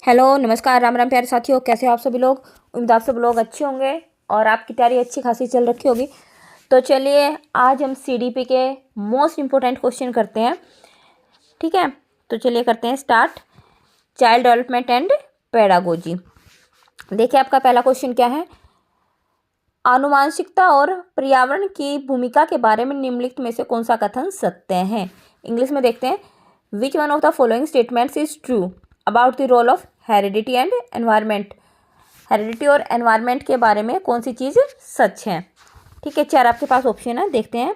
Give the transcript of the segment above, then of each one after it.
Hello नमस्कार राम राम प्यारे साथियों, कैसे हो आप सभी लोग। उम्मीद आप सब लोग अच्छे होंगे और आपकी तैयारी अच्छी खासी चल रखी होगी। तो चलिए आज हम सीडीपी के मोस्ट इम्पोर्टेंट क्वेश्चन करते हैं। ठीक है, तो चलिए करते हैं start. Child development and pedagogy. देखिए आपका पहला क्वेश्चन क्या है। आनुवांशिकता और पर्यावरण की भूमिका के बारे में निम्नलिखित में से कौन सा कथन सत्य है। इंग्लिश में देखते हैं। Which one of the following statements is true about the role of heredity and environment. Heredity और एनवायरनमेंट के बारे में कौन सी चीज़ सच है। ठीक है, चार आपके पास ऑप्शन है, देखते हैं।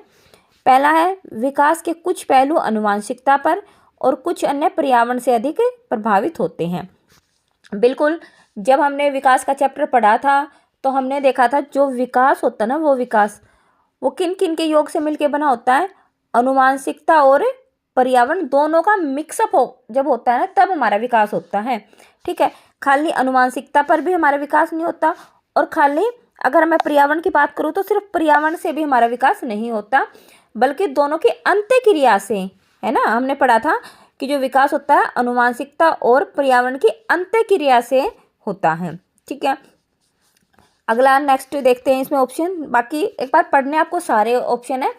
पहला है विकास के कुछ पहलू आनुवांशिकता पर और कुछ अन्य पर्यावरण से अधिक प्रभावित होते हैं। बिल्कुल, जब हमने विकास का चैप्टर पढ़ा था तो हमने देखा था जो विकास होता है ना, वो विकास वो किन किन के योग से मिलके बना होता है। आनुवांशिकता और पर्यावरण दोनों का मिक्सअप जब होता है ना, तब हमारा विकास होता है। ठीक है, खाली आनुवांशिकता पर भी हमारा विकास नहीं होता और खाली अगर मैं पर्यावरण की बात करूँ तो सिर्फ पर्यावरण से भी हमारा विकास नहीं होता, बल्कि दोनों की अंतःक्रिया से, है ना। हमने पढ़ा था कि जो विकास होता है आनुवांशिकता और पर्यावरण की अंतःक्रिया से होता है। ठीक है, अगला नेक्स्ट देखते हैं इसमें ऑप्शन। बाकी एक बार पढ़ने आपको सारे ऑप्शन है।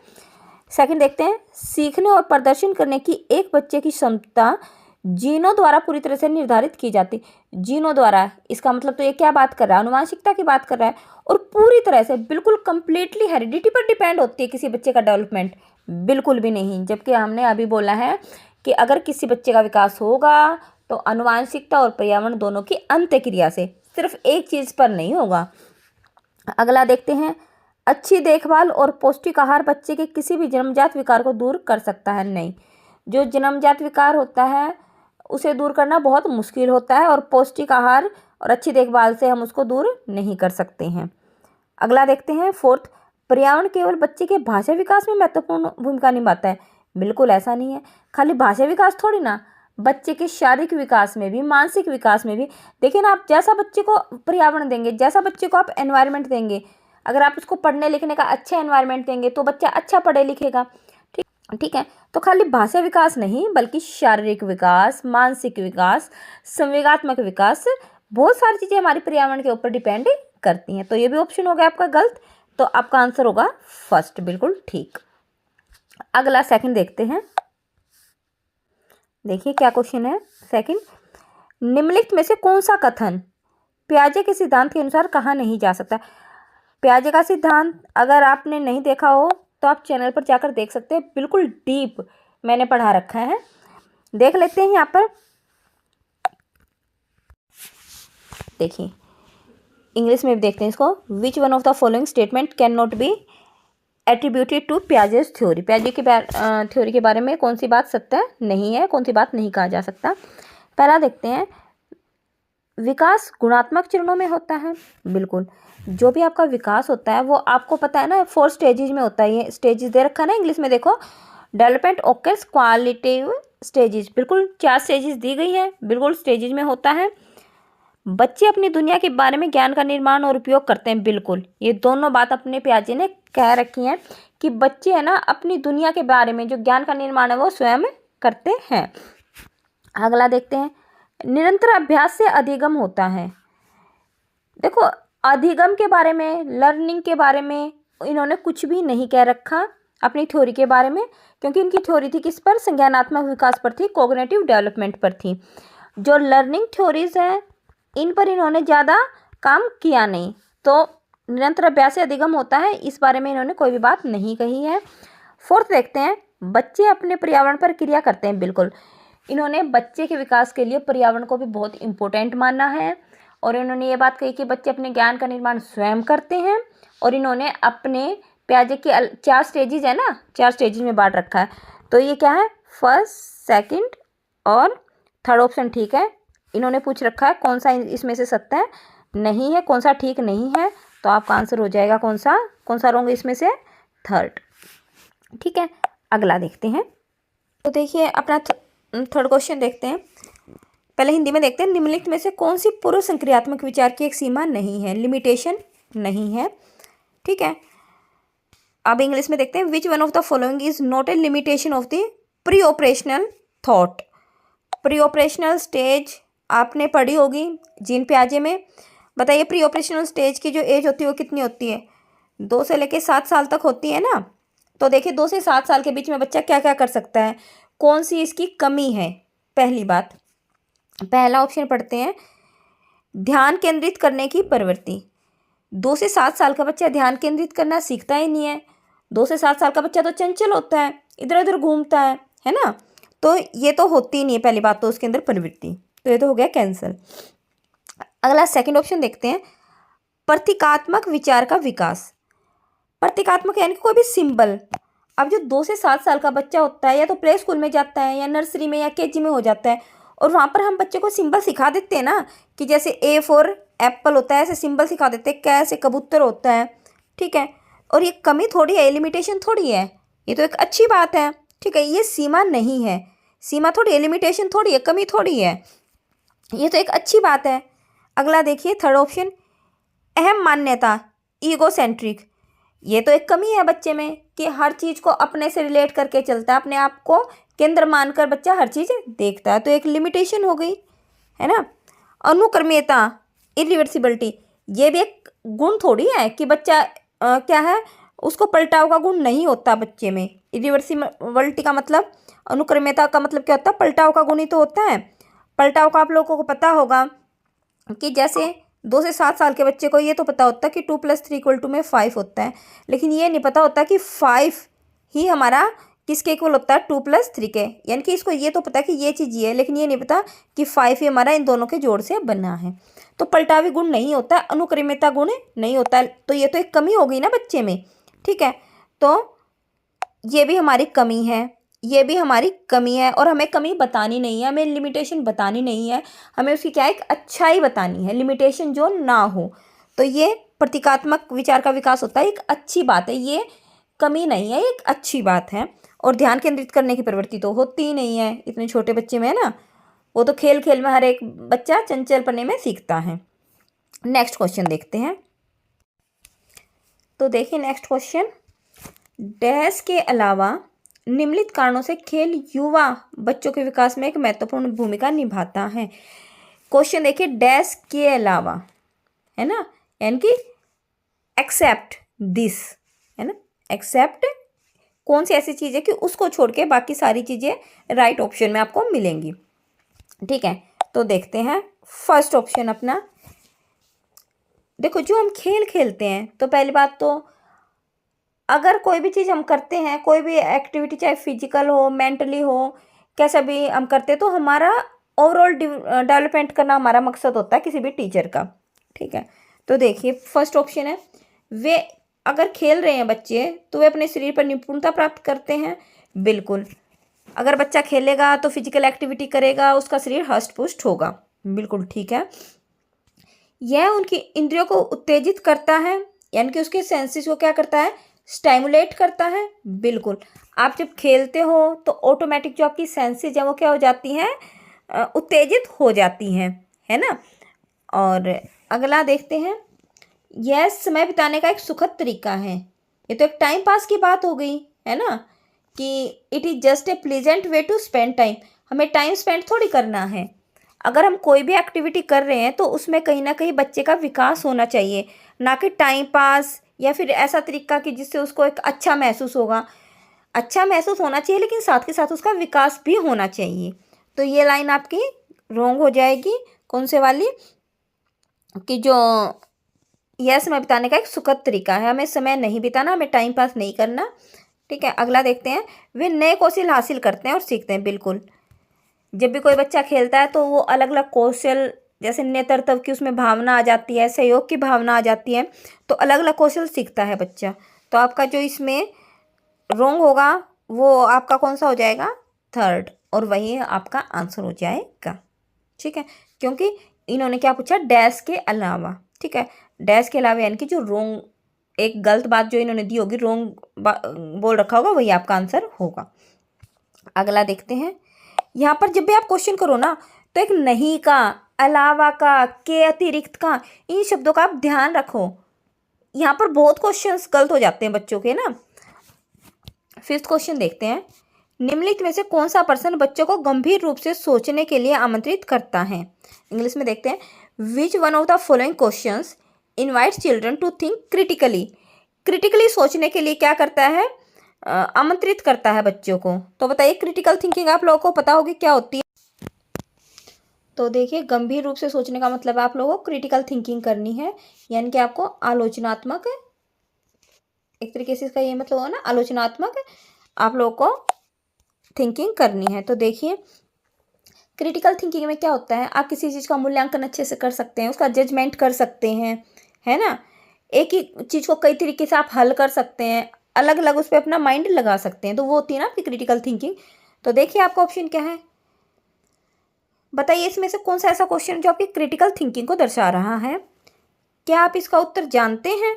सेकंड देखते हैं। सीखने और प्रदर्शन करने की एक बच्चे की क्षमता जीनों द्वारा पूरी तरह से निर्धारित की जाती। जीनों द्वारा, इसका मतलब तो ये क्या बात कर रहा है, आनुवांशिकता की बात कर रहा है। और पूरी तरह से बिल्कुल कंप्लीटली हेरिडिटी पर डिपेंड होती है किसी बच्चे का डेवलपमेंट, बिल्कुल भी नहीं। जबकि हमने अभी बोला है कि अगर किसी बच्चे का विकास होगा तो आनुवांशिकता और पर्यावरण दोनों की अंतःक्रिया से, सिर्फ एक चीज़ पर नहीं होगा। अगला देखते हैं। अच्छी देखभाल और पौष्टिक आहार बच्चे के किसी भी जन्मजात विकार को दूर कर सकता है। नहीं, जो जन्मजात विकार होता है उसे दूर करना बहुत मुश्किल होता है और पौष्टिक आहार और अच्छी देखभाल से हम उसको दूर नहीं कर सकते हैं। अगला देखते हैं फोर्थ। पर्यावरण केवल बच्चे के भाषा विकास में महत्वपूर्ण भूमिका निभाता है। बिल्कुल ऐसा नहीं है। खाली भाषा विकास थोड़ी ना, बच्चे के शारीरिक विकास में भी, मानसिक विकास में भी। देखिए ना, आप जैसा बच्चे को पर्यावरण देंगे, जैसा बच्चे को आप एनवायरनमेंट देंगे, अगर आप उसको पढ़ने लिखने का अच्छा एनवायरनमेंट देंगे तो बच्चा अच्छा पढ़े लिखेगा। ठीक है, तो खाली भाषा विकास नहीं बल्कि शारीरिक विकास, मानसिक विकास, संवेगात्मक विकास, बहुत सारी चीज़ें हमारी पर्यावरण के ऊपर डिपेंड करती हैं। तो ये भी ऑप्शन हो गया आपका गलत, तो आपका आंसर होगा फर्स्ट, बिल्कुल ठीक। अगला सेकंड देखते हैं। देखिए क्या क्वेश्चन है। सेकंड, निम्नलिखित में से कौन सा कथन पियाजे के सिद्धांत के अनुसार कहा नहीं जा सकता। पियाजे का सिद्धांत अगर आपने नहीं देखा हो तो आप चैनल पर जाकर देख सकते हैं, बिल्कुल डीप मैंने पढ़ा रखा है। देख लेते हैं यहाँ पर। देखिए इंग्लिश में देखते हैं इसको। Which one of the following statement can not be attributed to Piaget's theory. पियाजे की थ्योरी के बारे में कौन सी बात सत्य नहीं है, कौन सी बात नहीं कहा जा सकता। पहला देखते हैं। विकास गुणात्मक चरणों में होता है। बिल्कुल, जो भी आपका विकास होता है वो आपको पता है ना, 4 स्टेजेज में होता है। ये स्टेजेस दे रखा है ना इंग्लिश में, देखो। डेवलपमेंट ओकर्स क्वालिटेटिव स्टेजेस, बिल्कुल 4 स्टेजेस दी गई है, बिल्कुल स्टेजेज में होता है। बच्चे अपनी दुनिया के बारे में ज्ञान का निर्माण और उपयोग करते हैं। बिल्कुल, ये दोनों बात अपने पियाजे ने कह रखी है कि बच्चे है ना अपनी दुनिया के बारे में जो ज्ञान का निर्माण है वो स्वयं करते हैं। अगला देखते हैं। निरंतर अभ्यास से अधिगम होता है। देखो, अधिगम के बारे में, लर्निंग के बारे में इन्होंने कुछ भी नहीं कह रखा अपनी थ्योरी के बारे में, क्योंकि इनकी थ्योरी थी किस पर, संज्ञानात्मक विकास पर थी, कॉग्निटिव डेवलपमेंट पर थी। जो लर्निंग थ्योरीज हैं इन पर इन्होंने ज़्यादा काम किया नहीं। तो निरंतर अभ्यास से अधिगम होता है, इस बारे में इन्होंने कोई भी बात नहीं कही है। फोर्थ देखते हैं। बच्चे अपने पर्यावरण पर क्रिया करते हैं। बिल्कुल, इन्होंने बच्चे के विकास के लिए पर्यावरण को भी बहुत इम्पोर्टेंट माना है और इन्होंने ये बात कही कि बच्चे अपने ज्ञान का निर्माण स्वयं करते हैं। और इन्होंने अपने पियाजे के 4 स्टेजेज है ना, 4 स्टेजेज में बांट रखा है। तो ये क्या है, फर्स्ट, सेकंड और थर्ड ऑप्शन ठीक है। इन्होंने पूछ रखा है कौन सा इसमें से सत्य है, नहीं है, कौन सा ठीक नहीं है, तो आपका आंसर हो जाएगा कौन सा रॉन्ग इसमें से, थर्ड। ठीक है, अगला देखते हैं। तो देखिए अपना थर्ड क्वेश्चन देखते हैं। पहले हिंदी में देखते हैं। निम्नलिखित में से कौन सी पूर्व संक्रियात्मक विचार की एक सीमा नहीं है, लिमिटेशन नहीं है। ठीक है, अब इंग्लिश में देखते हैं। Which one of the following is not A limitation of the pre operational thought. Pre operational stage आपने पढ़ी होगी जीन पियाजे में। बताइए प्री ऑपरेशनल स्टेज की जो एज होती है वो कितनी होती है? 2 से लेकर 7 साल तक होती है ना। तो देखिए 2 से 7 साल के बीच में बच्चा क्या क्या कर सकता है, कौन सी इसकी कमी है। पहली बात, पहला ऑप्शन पढ़ते हैं, ध्यान केंद्रित करने की प्रवृत्ति। 2 से 7 साल का बच्चा ध्यान केंद्रित करना सीखता ही नहीं है। 2 से 7 साल का बच्चा तो चंचल होता है, इधर उधर घूमता है ना। तो ये तो होती ही नहीं है पहली बात तो उसके अंदर प्रवृत्ति, तो ये तो हो गया कैंसल। अगला सेकंड ऑप्शन देखते हैं, प्रतीकात्मक विचार का विकास। प्रतीकात्मक यानी कि कोई भी सिंबल। अब जो 2 से 7 साल का बच्चा होता है या तो प्ले स्कूल में जाता है या नर्सरी में या केजी में हो जाता है, और वहाँ पर हम बच्चे को सिंबल सिखा देते हैं ना, कि जैसे ए फॉर एप्पल होता है ऐसे सिंबल सिखा देते हैं, कैसे कबूतर होता है, ठीक है। और ये कमी थोड़ी है, लिमिटेशन थोड़ी है, ये तो एक अच्छी बात है, ठीक है। ये सीमा नहीं है, सीमा थोड़ी है, लिमिटेशन थोड़ी है, कमी थोड़ी है, ये तो एक अच्छी बात है। अगला देखिए थर्ड ऑप्शन, अहम मान्यता, ईगोसेंट्रिक। ये तो एक कमी है बच्चे में कि हर चीज़ को अपने से रिलेट करके चलता है, अपने आप को केंद्र मानकर बच्चा हर चीज़ देखता है, तो एक लिमिटेशन हो गई, है ना। अनुक्रमीयता, इरिवर्सिबिलिटी, ये भी एक गुण थोड़ी है कि बच्चा क्या है, उसको पलटाव का गुण नहीं होता बच्चे में। इरिवर्सिबिलिटी का मतलब, अनुक्रमीयता का मतलब क्या होता है, पलटाव का गुण ही तो होता है। पलटाव का आप लोगों को पता होगा कि जैसे 2 से 7 साल के बच्चे को ये तो पता होता है कि 2 + 3 = में 5 होता है, लेकिन ये नहीं पता होता कि 5 ही हमारा किसके इक्वल होता है, 2 + 3 के। यानी कि इसको ये तो पता है कि ये चीज़ ये है, लेकिन ये नहीं पता कि 5 ही हमारा इन दोनों के जोड़ से बना है। तो पलटावी गुण नहीं होता, अनुक्रमिता गुण नहीं होता, तो ये तो एक कमी हो गई ना बच्चे में, ठीक है। तो ये भी हमारी कमी है, ये भी हमारी कमी है, और हमें कमी बतानी नहीं है, हमें लिमिटेशन बतानी नहीं है, हमें उसकी क्या एक अच्छाई बतानी है, लिमिटेशन जो ना हो। तो ये प्रतीकात्मक विचार का विकास होता है, एक अच्छी बात है, ये कमी नहीं है, एक अच्छी बात है। और ध्यान केंद्रित करने की प्रवृत्ति तो होती ही नहीं है इतने छोटे बच्चे में, है ना। वो तो खेल खेल में हर एक बच्चा चंचल पने में सीखता है। नेक्स्ट क्वेश्चन देखते हैं। तो देखिए नेक्स्ट क्वेश्चन, डैश के अलावा निम्नलिखित कारणों से खेल युवा बच्चों के विकास में एक महत्वपूर्ण भूमिका निभाता है। क्वेश्चन देखिए, डैश के अलावा, है ना, यानी कि एक्सेप्ट दिस, है ना, एक्सेप्ट कौन सी ऐसी चीज़ है कि उसको छोड़ के बाकी सारी चीज़ें राइट ऑप्शन में आपको मिलेंगी, ठीक है। तो देखते हैं फर्स्ट ऑप्शन अपना। देखो जो हम खेल खेलते हैं, तो पहली बात तो अगर कोई भी चीज़ हम करते हैं, कोई भी एक्टिविटी चाहे फिजिकल हो, मेंटली हो, कैसा भी हम करते हैं, तो हमारा ओवरऑल डेवलपमेंट करना हमारा मकसद होता है किसी भी टीचर का, ठीक है। तो देखिए फर्स्ट ऑप्शन है, वे अगर खेल रहे हैं बच्चे तो वे अपने शरीर पर निपुणता प्राप्त करते हैं। बिल्कुल, अगर बच्चा खेलेगा तो फिजिकल एक्टिविटी करेगा, उसका शरीर हष्ट पुष्ट होगा, बिल्कुल ठीक है। यह उनकी इंद्रियों को उत्तेजित करता है, यानी कि उसके सेंसेस को क्या करता है, स्टिमुलेट करता है। बिल्कुल, आप जब खेलते हो तो ऑटोमेटिक जो आपकी सेंसेस हैं वो क्या हो जाती हैं, उत्तेजित हो जाती हैं, है ना। और अगला देखते हैं, यह समय बिताने का एक सुखद तरीका है। ये तो एक टाइम पास की बात हो गई, है ना, कि it is just a pleasant way to spend time. हमें टाइम स्पेंड थोड़ी करना है, अगर हम कोई भी एक्टिविटी कर रहे हैं तो उसमें कहीं ना कहीं बच्चे का विकास होना चाहिए, ना कि टाइम पास या फिर ऐसा तरीका कि जिससे उसको एक अच्छा महसूस होगा। अच्छा महसूस होना चाहिए, लेकिन साथ के साथ उसका विकास भी होना चाहिए। तो ये लाइन आपकी रॉन्ग हो जाएगी, कौन से वाली, कि जो यह समय बिताने का एक सुखद तरीका है, हमें समय नहीं बिताना, हमें टाइम पास नहीं करना, ठीक है। अगला देखते हैं, वे नए कौशल हासिल करते हैं और सीखते हैं। बिल्कुल, जब भी कोई बच्चा खेलता है तो वो अलग अलग कौशल, जैसे नेतृत्व की उसमें भावना आ जाती है, सहयोग की भावना आ जाती है, तो अलग अलग कौशल सीखता है बच्चा। तो आपका जो इसमें रॉन्ग होगा वो आपका कौन सा हो जाएगा, थर्ड, और वही आपका आंसर हो जाएगा, ठीक है। क्योंकि इन्होंने क्या पूछा, डैश के अलावा, ठीक है। डैश के अलावा यानी कि जो रॉन्ग, एक गलत बात जो इन्होंने दी होगी, रॉन्ग बोल रखा होगा, वही आपका आंसर होगा। अगला देखते हैं, यहाँ पर जब भी आप क्वेश्चन करो ना, तो एक नहीं का, अलावा का, के अतिरिक्त का, इन शब्दों का आप ध्यान रखो। यहाँ पर बहुत क्वेश्चंस गलत हो जाते हैं बच्चों के ना। फिफ्थ क्वेश्चन देखते हैं, निम्नलिखित में से कौन सा प्रश्न बच्चों को गंभीर रूप से सोचने के लिए आमंत्रित करता है? इंग्लिश में देखते हैं, which one of the following questions invite children to think critically. Critically सोचने के लिए क्या करता है? आमंत्रित करता है बच्चों को। तो बताइए, क्रिटिकल थिंकिंग आप लोगों को पता होगी क्या होती है? तो देखिए, गंभीर रूप से सोचने का मतलब आप लोगों को क्रिटिकल थिंकिंग करनी है, यानी कि आपको आलोचनात्मक, एक तरीके से इसका ये मतलब होगा ना, आलोचनात्मक आप लोगों को थिंकिंग करनी है। तो देखिए, क्रिटिकल थिंकिंग में क्या होता है, आप किसी चीज़ का मूल्यांकन अच्छे से कर सकते हैं, उसका जजमेंट कर सकते हैं, है ना। एक ही चीज़ को कई तरीके से आप हल कर सकते हैं, अलग अलग उस पर अपना माइंड लगा सकते हैं, तो वो होती है ना आपकी क्रिटिकल थिंकिंग। तो देखिए, आपका ऑप्शन क्या है, बताइए इसमें से कौन सा ऐसा क्वेश्चन जो आपकी क्रिटिकल थिंकिंग को दर्शा रहा है? क्या आप इसका उत्तर जानते हैं?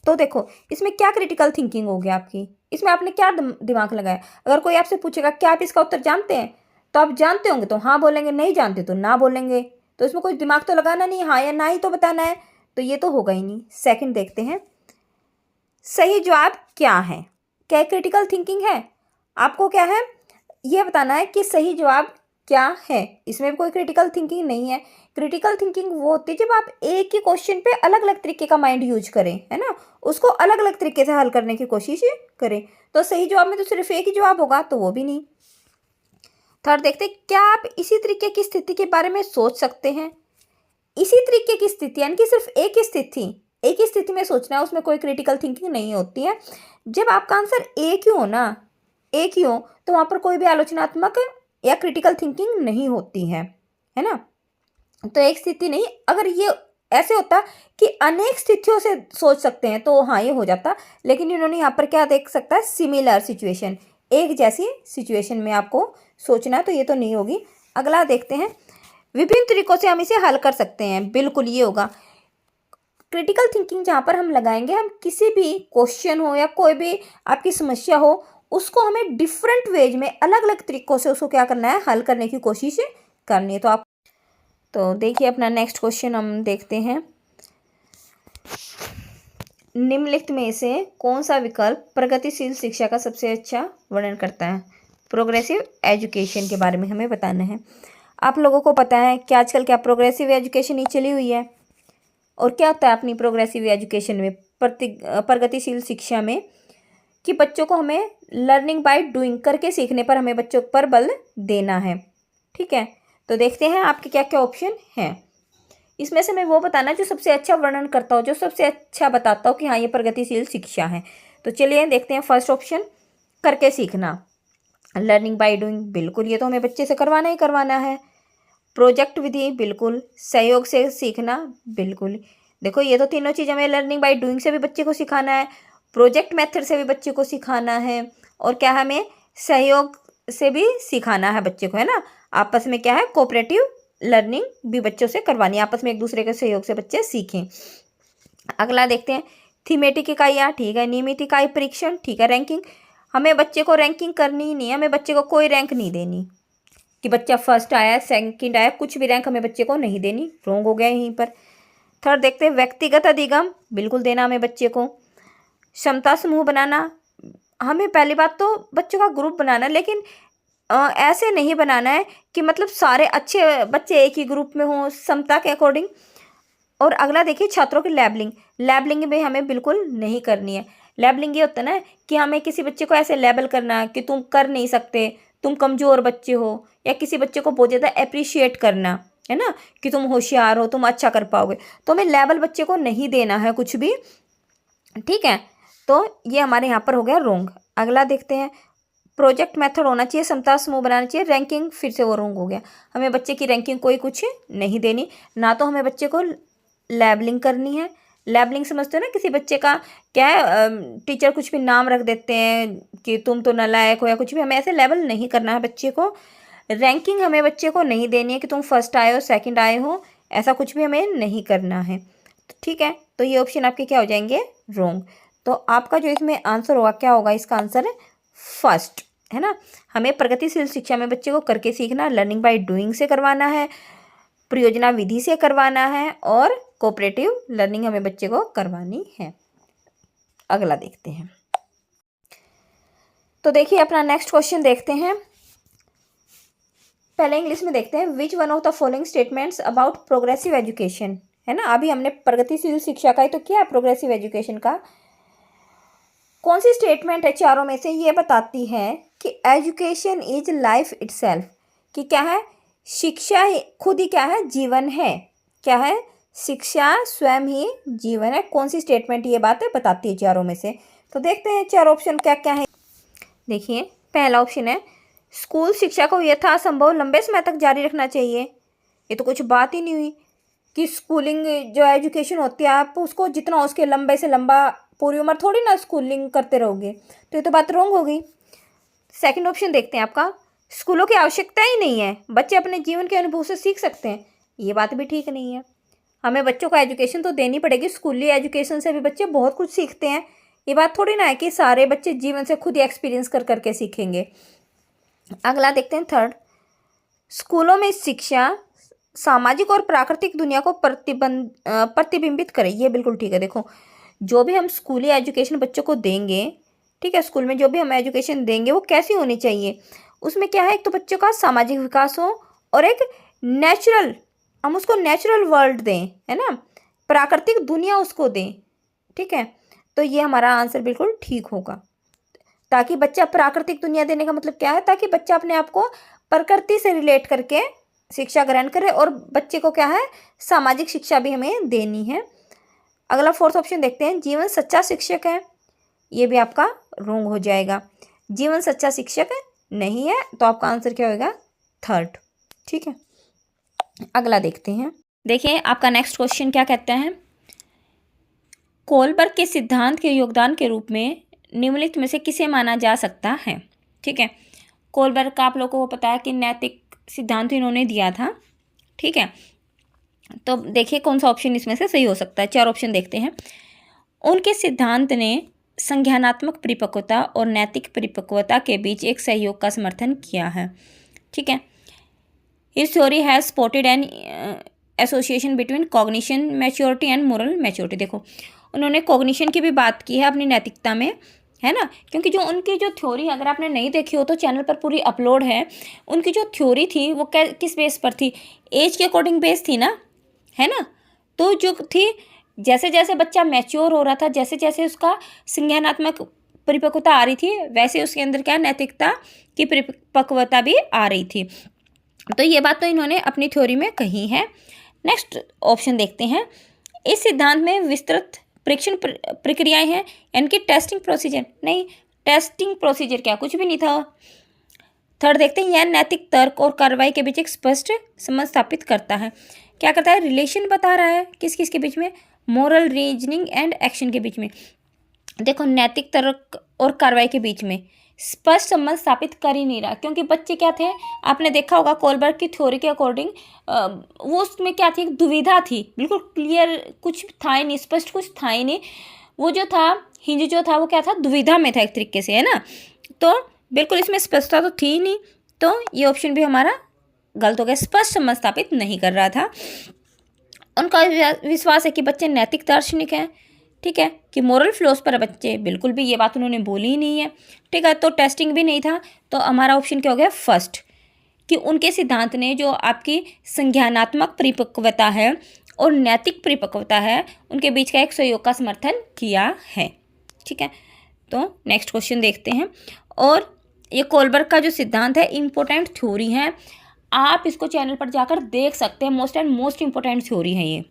तो देखो, इसमें क्या क्रिटिकल थिंकिंग हो गया आपकी, इसमें आपने क्या दिमाग लगाया। अगर कोई आपसे पूछेगा क्या आप इसका उत्तर जानते हैं, तो आप जानते होंगे तो हाँ बोलेंगे, नहीं जानते तो ना बोलेंगे। तो इसमें कोई दिमाग तो लगाना नहीं, हाँ या ना ही तो बताना है, तो ये तो होगा ही नहीं। सेकंड देखते हैं, सही जवाब क्या है? क्या क्रिटिकल थिंकिंग है? आपको क्या है, ये बताना है कि सही जवाब क्या है। इसमें भी कोई क्रिटिकल थिंकिंग नहीं है। क्रिटिकल थिंकिंग वो होती है जब आप एक ही क्वेश्चन पे अलग अलग तरीके का माइंड यूज करें, है ना, उसको अलग अलग तरीके से हल करने की कोशिश करें। तो सही जवाब में तो सिर्फ एक ही जवाब होगा, तो वो भी नहीं। थर्ड देखते हैं, क्या आप इसी तरीके की स्थिति के बारे में सोच सकते हैं? इसी तरीके की स्थिति यानी कि सिर्फ एक ही स्थिति में सोचना है, उसमें कोई क्रिटिकल थिंकिंग नहीं होती है। जब आपका आंसर एक ही हो ना, एक ही हो, तो वहां पर कोई भी आलोचनात्मक या क्रिटिकल थिंकिंग नहीं होती है ना। तो एक स्थिति नहीं, अगर ये ऐसे होता कि अनेक स्थितियों से सोच सकते हैं तो हाँ ये हो जाता, लेकिन इन्होंने यहाँ पर क्या देख सकता है, सिमिलर सिचुएशन, एक जैसी सिचुएशन में आपको सोचना, तो ये तो नहीं होगी। अगला देखते हैं, विभिन्न तरीकों से हम इसे हल कर सकते हैं, बिल्कुल ये होगा। क्रिटिकल थिंकिंग जहाँ पर हम लगाएंगे, हम किसी भी क्वेश्चन हो या कोई भी आपकी समस्या हो, उसको हमें डिफरेंट वेज में अलग अलग तरीकों से उसको क्या करना है, हल करने की कोशिश करनी है। तो देखिए, अपना नेक्स्ट क्वेश्चन हम देखते हैं, निम्नलिखित में से कौन सा विकल्प प्रगतिशील शिक्षा का सबसे अच्छा वर्णन करता है? प्रोग्रेसिव एजुकेशन के बारे में हमें बताना है। आप लोगों को पता है कि आजकल क्या प्रोग्रेसिव एजुकेशन ही चली हुई है। और क्या होता है अपनी प्रोग्रेसिव एजुकेशन में, प्रगतिशील शिक्षा में, कि बच्चों को हमें लर्निंग बाय डूइंग, करके सीखने पर हमें बच्चों पर बल देना है। ठीक है, तो देखते हैं आपके क्या क्या ऑप्शन हैं। इसमें से मैं वो बताना जो सबसे अच्छा वर्णन करता हो, जो सबसे अच्छा बताता हो कि हाँ ये प्रगतिशील शिक्षा है। तो चलिए देखते हैं, फर्स्ट ऑप्शन, करके सीखना, लर्निंग बाय डूइंग, बिल्कुल ये तो हमें बच्चे से करवाना ही करवाना है। प्रोजेक्ट विधि, बिल्कुल। सहयोग से सीखना, बिल्कुल। देखो, ये तो तीनों चीज़ हमें लर्निंग बाय डूइंग से भी बच्चे को सिखाना है, प्रोजेक्ट मेथड से भी बच्चे को सिखाना है, और क्या हमें सहयोग से भी सिखाना है बच्चे को, है ना। आपस में क्या है, कोऑपरेटिव लर्निंग भी बच्चों से करवानी है, आपस में एक दूसरे के सहयोग से बच्चे सीखें। अगला देखते हैं, थीमेटिक इकाइयाँ, ठीक है। नियमित इकाई परीक्षण, ठीक है। रैंकिंग, हमें बच्चे को रैंकिंग करनी ही नहीं है, हमें बच्चे को कोई रैंक नहीं देनी कि बच्चा फर्स्ट आया सेकंड आया, कुछ भी रैंक हमें बच्चे को नहीं देनी, रॉन्ग हो गया यहीं पर। थर्ड देखते हैं, व्यक्तिगत अधिगम, बिल्कुल देना हमें बच्चे को। क्षमता समूह बनाना, हमें पहली बात तो बच्चों का ग्रुप बनाना, लेकिन ऐसे नहीं बनाना है कि मतलब सारे अच्छे बच्चे एक ही ग्रुप में हों, क्षमता के अकॉर्डिंग। और अगला देखिए, छात्रों की लेबलिंग, लेबलिंग भी हमें बिल्कुल नहीं करनी है। लेबलिंग ये होता है ना कि हमें किसी बच्चे को ऐसे लेबल करना कि तुम कर नहीं सकते, तुम कमज़ोर बच्चे हो, या किसी बच्चे को बहुत ज़्यादा अप्रिशिएट करना, है ना, कि तुम होशियार हो, तुम अच्छा कर पाओगे, तो हमें लेबल बच्चे को नहीं देना है कुछ भी। ठीक है, तो ये हमारे यहाँ पर हो गया रोंग। अगला देखते हैं, प्रोजेक्ट मेथड होना चाहिए, समता समूह बनाना चाहिए, रैंकिंग फिर से वो रोंग हो गया। हमें बच्चे की रैंकिंग कोई कुछ नहीं देनी, ना तो हमें बच्चे को लेबलिंग करनी है। लेबलिंग समझते हो ना, किसी बच्चे का क्या है, टीचर कुछ भी नाम रख देते हैं कि तुम तो नालायक हो या कुछ भी, हमें ऐसे लेबल नहीं करना है बच्चे को। रैंकिंग हमें बच्चे को नहीं देनी है कि तुम फर्स्ट आए हो सेकंड आए हो, ऐसा कुछ भी हमें नहीं करना है। ठीक है, तो ये ऑप्शन आपके क्या हो जाएंगे, रोंग। तो आपका जो इसमें आंसर होगा, क्या होगा इसका आंसर है फर्स्ट, है ना। हमें प्रगतिशील शिक्षा में बच्चे को करके सीखना, लर्निंग बाय डूइंग से करवाना है, परियोजना विधि से करवाना है, और कोऑपरेटिव लर्निंग हमें बच्चे को करवानी है। अगला देखते हैं, तो देखिए अपना नेक्स्ट क्वेश्चन देखते हैं। पहले इंग्लिश में देखते हैं, which one of the following statements about progressive education, है ना, अभी हमने प्रगतिशील शिक्षा का ही तो किया, प्रोग्रेसिव एजुकेशन का कौन सी स्टेटमेंट है चारों में से ये बताती है कि एजुकेशन इज लाइफ इटसेल्फ, कि क्या है, शिक्षा ही खुद ही क्या है, जीवन है, क्या है, शिक्षा स्वयं ही जीवन है। कौन सी स्टेटमेंट ये बात है बताती है चारों में से? तो देखते हैं चार ऑप्शन क्या क्या है। देखिए पहला ऑप्शन है, स्कूल शिक्षा को यथासंभव लंबे समय तक जारी रखना चाहिए। ये तो कुछ बात ही नहीं हुई कि स्कूलिंग जो एजुकेशन होती है आप उसको जितना उसके लंबे से लंबा, पूरी उम्र थोड़ी ना स्कूलिंग करते रहोगे, तो ये तो बात रॉन्ग हो गई। सेकंड ऑप्शन देखते हैं आपका, स्कूलों की आवश्यकता ही नहीं है, बच्चे अपने जीवन के अनुभव से सीख सकते हैं। ये बात भी ठीक नहीं है, हमें बच्चों को एजुकेशन तो देनी पड़ेगी, स्कूली एजुकेशन से भी बच्चे बहुत कुछ सीखते हैं। ये बात थोड़ी ना है कि सारे बच्चे जीवन से खुद ही एक्सपीरियंस कर करके सीखेंगे। अगला देखते हैं थर्ड, स्कूलों में शिक्षा सामाजिक और प्राकृतिक दुनिया को प्रतिबिंबित करे। ये बिल्कुल ठीक है। देखो जो भी हम स्कूली एजुकेशन बच्चों को देंगे, ठीक है, स्कूल में जो भी हम एजुकेशन देंगे वो कैसी होनी चाहिए, उसमें क्या है, एक तो बच्चों का सामाजिक विकास हो और एक नेचुरल, हम उसको नेचुरल वर्ल्ड दें, है ना, प्राकृतिक दुनिया उसको दें, ठीक है। तो ये हमारा आंसर बिल्कुल ठीक होगा। ताकि बच्चा प्राकृतिक दुनिया देने का मतलब क्या है, ताकि बच्चा अपने आप को प्रकृति से रिलेट करके शिक्षा ग्रहण करे, और बच्चे को क्या है, सामाजिक शिक्षा भी हमें देनी है। अगला फोर्थ ऑप्शन देखते हैं, जीवन सच्चा शिक्षक है। ये भी आपका रॉन्ग हो जाएगा, जीवन सच्चा शिक्षक नहीं है, तो आपका आंसर क्या होगा, थर्ड, ठीक है। अगला देखते हैं। देखिए आपका नेक्स्ट क्वेश्चन क्या कहता है, कोलबर्ग के सिद्धांत के योगदान के रूप में निम्नलिखित में से किसे माना जा सकता है। ठीक है, कोलबर्ग का आप लोगों को पता है कि नैतिक सिद्धांत इन्होंने दिया था, ठीक है। तो देखिए कौन सा ऑप्शन इसमें से सही हो सकता है। चार ऑप्शन देखते हैं। उनके सिद्धांत ने संज्ञानात्मक परिपक्वता और नैतिक परिपक्वता के बीच एक सहयोग का समर्थन किया है, ठीक है। His theory has spotted an association between cognition maturity and moral maturity. देखो उन्होंने कॉग्निशन की भी बात की है अपनी नैतिकता में, है ना, क्योंकि जो उनकी जो थ्योरी, अगर आपने नहीं देखी हो तो चैनल पर पूरी अपलोड है। उनकी जो थ्योरी थी वो किस बेस पर थी, एज के अकॉर्डिंग बेस थी ना, है ना। तो जो थी, जैसे जैसे बच्चा मैच्योर हो रहा था, जैसे जैसे उसका संज्ञानात्मक परिपक्वता आ रही थी, वैसे उसके अंदर क्या नैतिकता की परिपक्वता भी आ रही थी। तो ये बात तो इन्होंने अपनी थ्योरी में कही है। नेक्स्ट ऑप्शन देखते हैं। इस सिद्धांत में विस्तृत परीक्षण प्रक्रियाएं हैं, यानी कि टेस्टिंग प्रोसीजर। नहीं, टेस्टिंग प्रोसीजर क्या, कुछ भी नहीं था। थर्ड देखते हैं, यह नैतिक तर्क और कार्रवाई के बीच एक स्पष्ट संबंध स्थापित करता है। क्या करता है, रिलेशन बता रहा है किस किस के बीच में, मोरल रीजनिंग एंड एक्शन के बीच में। देखो नैतिक तर्क और कार्रवाई के बीच में स्पष्ट संबंध स्थापित कर ही नहीं रहा, क्योंकि बच्चे क्या थे, आपने देखा होगा कोलबर्ग की थ्योरी के अकॉर्डिंग वो उसमें क्या थी, एक दुविधा थी, बिल्कुल क्लियर कुछ था ही नहीं, स्पष्ट कुछ था ही नहीं। वो जो था हिंज जो था वो क्या था, दुविधा में था एक तरीके से, है ना। तो बिल्कुल इसमें स्पष्टता तो थी ही नहीं, तो ये ऑप्शन भी हमारा गलत हो गया, स्पष्ट संबंध स्थापित नहीं कर रहा था। उनका विश्वास है कि बच्चे नैतिक दार्शनिक हैं, ठीक है, कि मोरल फ्लोस पर बच्चे बिल्कुल भी, ये बात उन्होंने बोली ही नहीं है, ठीक है। तो टेस्टिंग भी नहीं था, तो हमारा ऑप्शन क्या हो गया, फर्स्ट, कि उनके सिद्धांत ने जो आपकी संज्ञानात्मक परिपक्वता है और नैतिक परिपक्वता है, उनके बीच का एक सहयोग का समर्थन किया है, ठीक है। तो नेक्स्ट क्वेश्चन देखते हैं। और ये कोलबर्ग का जो सिद्धांत है इम्पोर्टेंट थ्योरी है, आप इसको चैनल पर जाकर देख सकते हैं, most and most important theory है ये।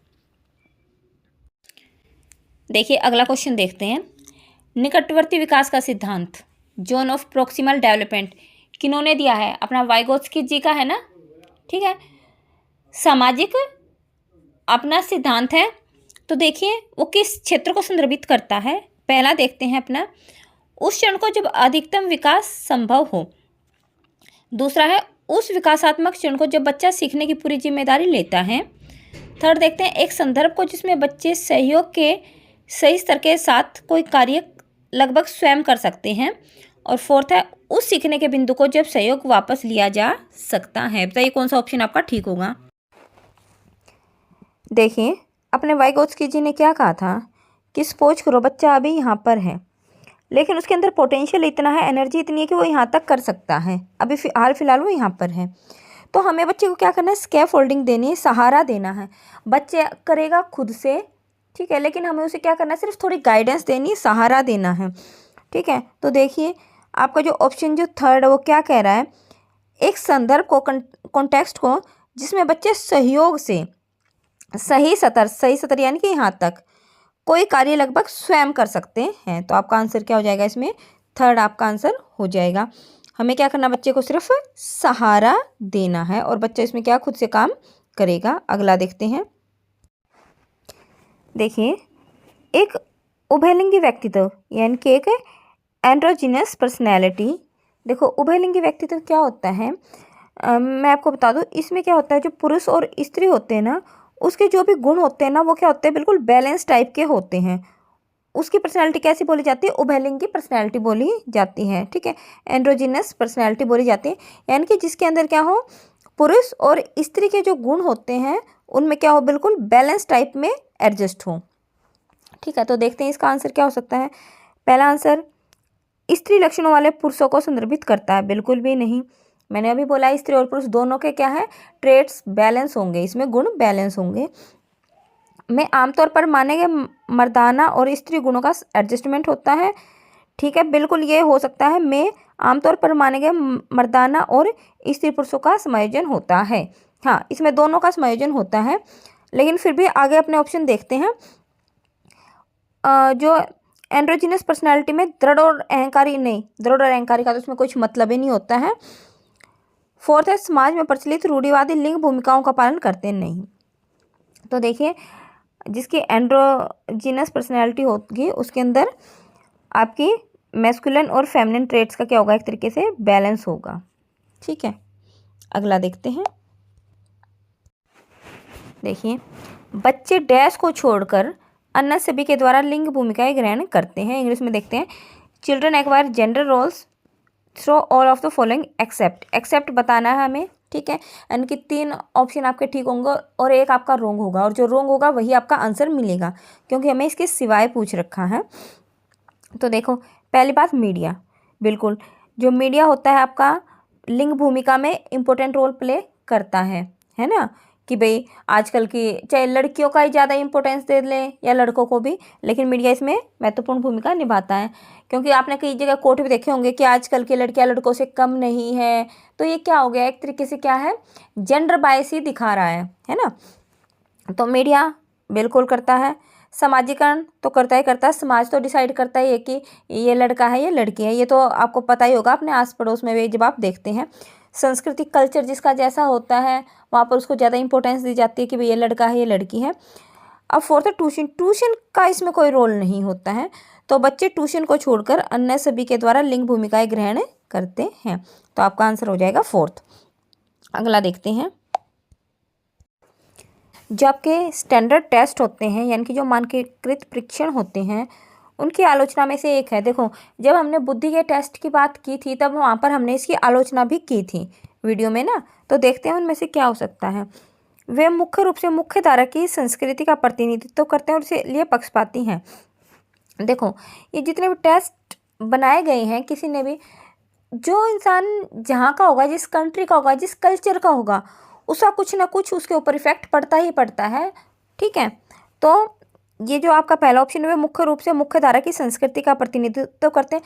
देखिए अगला क्वेश्चन देखते हैं। निकटवर्ती विकास का सिद्धांत, जोन ऑफ प्रोक्सिमल डेवलपमेंट, किन्होंने दिया है, अपना वाइगोत्स्की जी का है ना, ठीक है। सामाजिक अपना सिद्धांत है, तो देखिए वो किस क्षेत्र को संदर्भित करता है। पहला देखते हैं अपना, उस क्षण को जब अधिकतम विकास संभव हो। दूसरा है उस विकासात्मक क्षण को जब बच्चा सीखने की पूरी जिम्मेदारी लेता है। थर्ड देखते हैं, एक संदर्भ को जिसमें बच्चे सहयोग के सही स्तर के साथ कोई कार्य लगभग स्वयं कर सकते हैं। और फोर्थ है उस सीखने के बिंदु को जब सहयोग वापस लिया जा सकता है। बताइए कौन सा ऑप्शन आपका ठीक होगा। देखिए अपने वाइगोत्स्की जी ने क्या कहा था कि सपोज करो बच्चा अभी यहाँ पर है, लेकिन उसके अंदर पोटेंशियल इतना है, एनर्जी इतनी है कि वो यहाँ तक कर सकता है। अभी हाल फिलहाल वो यहाँ पर है। तो हमें बच्चे को क्या करना है, स्कैफोल्डिंग देनी है, सहारा देना है। बच्चे करेगा खुद से, ठीक है, लेकिन हमें उसे क्या करना है, सिर्फ थोड़ी गाइडेंस देनी है, सहारा देना है, ठीक है। तो देखिए आपका जो ऑप्शन जो थर्ड है वो क्या कह रहा है, एक संदर्भ को, कॉन्टेक्स्ट को, जिसमें बच्चे सहयोग से सही सतर यानी कि यहाँ तक कोई कार्य लगभग स्वयं कर सकते हैं। तो आपका आंसर क्या हो जाएगा, इसमें थर्ड आपका आंसर हो जाएगा। हमें क्या करना, बच्चे को सिर्फ सहारा देना है और बच्चा इसमें क्या खुद से काम करेगा। अगला देखते हैं। देखिए एक उभयलिंगी व्यक्तित्व यानी कि एक एंड्रोजिनस पर्सनैलिटी। देखो उभयलिंगी व्यक्तित्व क्या होता है, मैं आपको बता दूं, इसमें क्या होता है, जो पुरुष और स्त्री होते हैं ना, उसके जो भी गुण होते हैं ना, वो क्या होते हैं, बिल्कुल बैलेंस टाइप के होते हैं। उसकी पर्सनैलिटी कैसी बोली जाती है, उभयलिंगी पर्सनैलिटी बोली जाती है, ठीक है, एंड्रोजिनस पर्सनैलिटी बोली जाती है। यानी कि जिसके अंदर क्या हो, पुरुष और स्त्री के जो गुण होते हैं उनमें क्या हो, बिल्कुल बैलेंस टाइप में एडजस्ट हो, ठीक है। तो देखते हैं इसका आंसर क्या हो सकता है। पहला आंसर, स्त्री लक्षणों वाले पुरुषों को संदर्भित करता है, बिल्कुल भी नहीं। मैंने अभी बोला स्त्री और पुरुष दोनों के क्या है, ट्रेट्स बैलेंस होंगे, इसमें गुण बैलेंस होंगे। में आमतौर पर माने गए मर्दाना और स्त्री गुणों का एडजस्टमेंट होता है, ठीक है, बिल्कुल ये हो सकता है। में आमतौर पर माने गए मर्दाना और स्त्री पुरुषों का समायोजन होता है। हाँ, इसमें दोनों का समायोजन होता है, लेकिन फिर भी आगे अपने ऑप्शन देखते हैं। जो एंड्रोजिनस पर्सनालिटी में दृढ़ और अहंकारी नहीं, दृढ़ और अहंकारी का तो उसमें कुछ मतलब ही नहीं होता है। फोर्थ है, समाज में प्रचलित रूढ़िवादी लिंग भूमिकाओं का पालन करते नहीं। तो देखिए जिसकी एंड्रोजिनस पर्सनैलिटी होगी उसके अंदर आपकी मैस्कुलिन और फेमिनिन ट्रेट्स का क्या होगा, एक तरीके से बैलेंस होगा, ठीक है। अगला देखते हैं। देखिए बच्चे डैश को छोड़कर अन्य सभी के द्वारा लिंग भूमिकाएं ग्रहण करते हैं। इंग्लिश में देखते हैं, children acquire gender roles through all of the following except. Except बताना है हमें, ठीक है, यानी कि 3 ऑप्शन आपके ठीक होंगे और एक आपका रोंग होगा, और जो रोंग होगा वही आपका आंसर मिलेगा, क्योंकि हमें इसके सिवाय पूछ रखा है। तो देखो पहली बात, मीडिया, बिल्कुल जो मीडिया होता है आपका लिंग भूमिका में इम्पोर्टेंट रोल प्ले करता है ना, कि भाई आजकल की चाहे लड़कियों का ही ज़्यादा इंपॉर्टेंस दे लें या लड़कों को भी, लेकिन मीडिया इसमें महत्वपूर्ण भूमिका निभाता है। क्योंकि आपने कई जगह कोट भी देखे होंगे कि आजकल की लड़कियां लड़कों से कम नहीं है, तो ये क्या हो गया, एक तरीके से क्या है, जेंडर बायस ही दिखा रहा है ना। तो मीडिया बिल्कुल करता है। समाजीकरण तो करता ही करता है, समाज तो डिसाइड करता ही है कि ये लड़का है ये लड़की है, ये तो आपको पता ही होगा अपने आस पड़ोस में भी जब आप देखते हैं। सांस्कृतिक कल्चर जिसका जैसा होता है वहाँ पर उसको ज़्यादा इंपॉर्टेंस दी जाती है कि भाई ये लड़का है ये लड़की है। अब फोर्थ है ट्यूशन। ट्यूशन का इसमें कोई रोल नहीं होता है, तो बच्चे ट्यूशन को छोड़कर अन्य सभी के द्वारा लिंग भूमिकाएं ग्रहण करते हैं। तो आपका आंसर हो जाएगा फोर्थ। अगला देखते हैं। जो आपके स्टैंडर्ड टेस्ट होते हैं यानी कि जो मानकीकृत परीक्षण होते हैं उनकी आलोचना में से एक है। देखो जब हमने बुद्धि के टेस्ट की बात की थी तब वहाँ पर हमने इसकी आलोचना भी की थी वीडियो में ना, तो देखते हैं उनमें से क्या हो सकता है। वे मुख्य रूप से मुख्य धारा की संस्कृति का प्रतिनिधित्व करते हैं और इसलिए पक्षपाती हैं। देखो ये जितने भी टेस्ट बनाए गए हैं, किसी ने भी, जो इंसान जहाँ का होगा, जिस कंट्री का होगा, जिस कल्चर का होगा, उसका कुछ ना कुछ उसके ऊपर इफेक्ट पड़ता ही पड़ता है, ठीक है। तो ये जो आपका पहला ऑप्शन है मुख्य रूप से मुख्य धारा की संस्कृति का प्रतिनिधित्व करते हैं।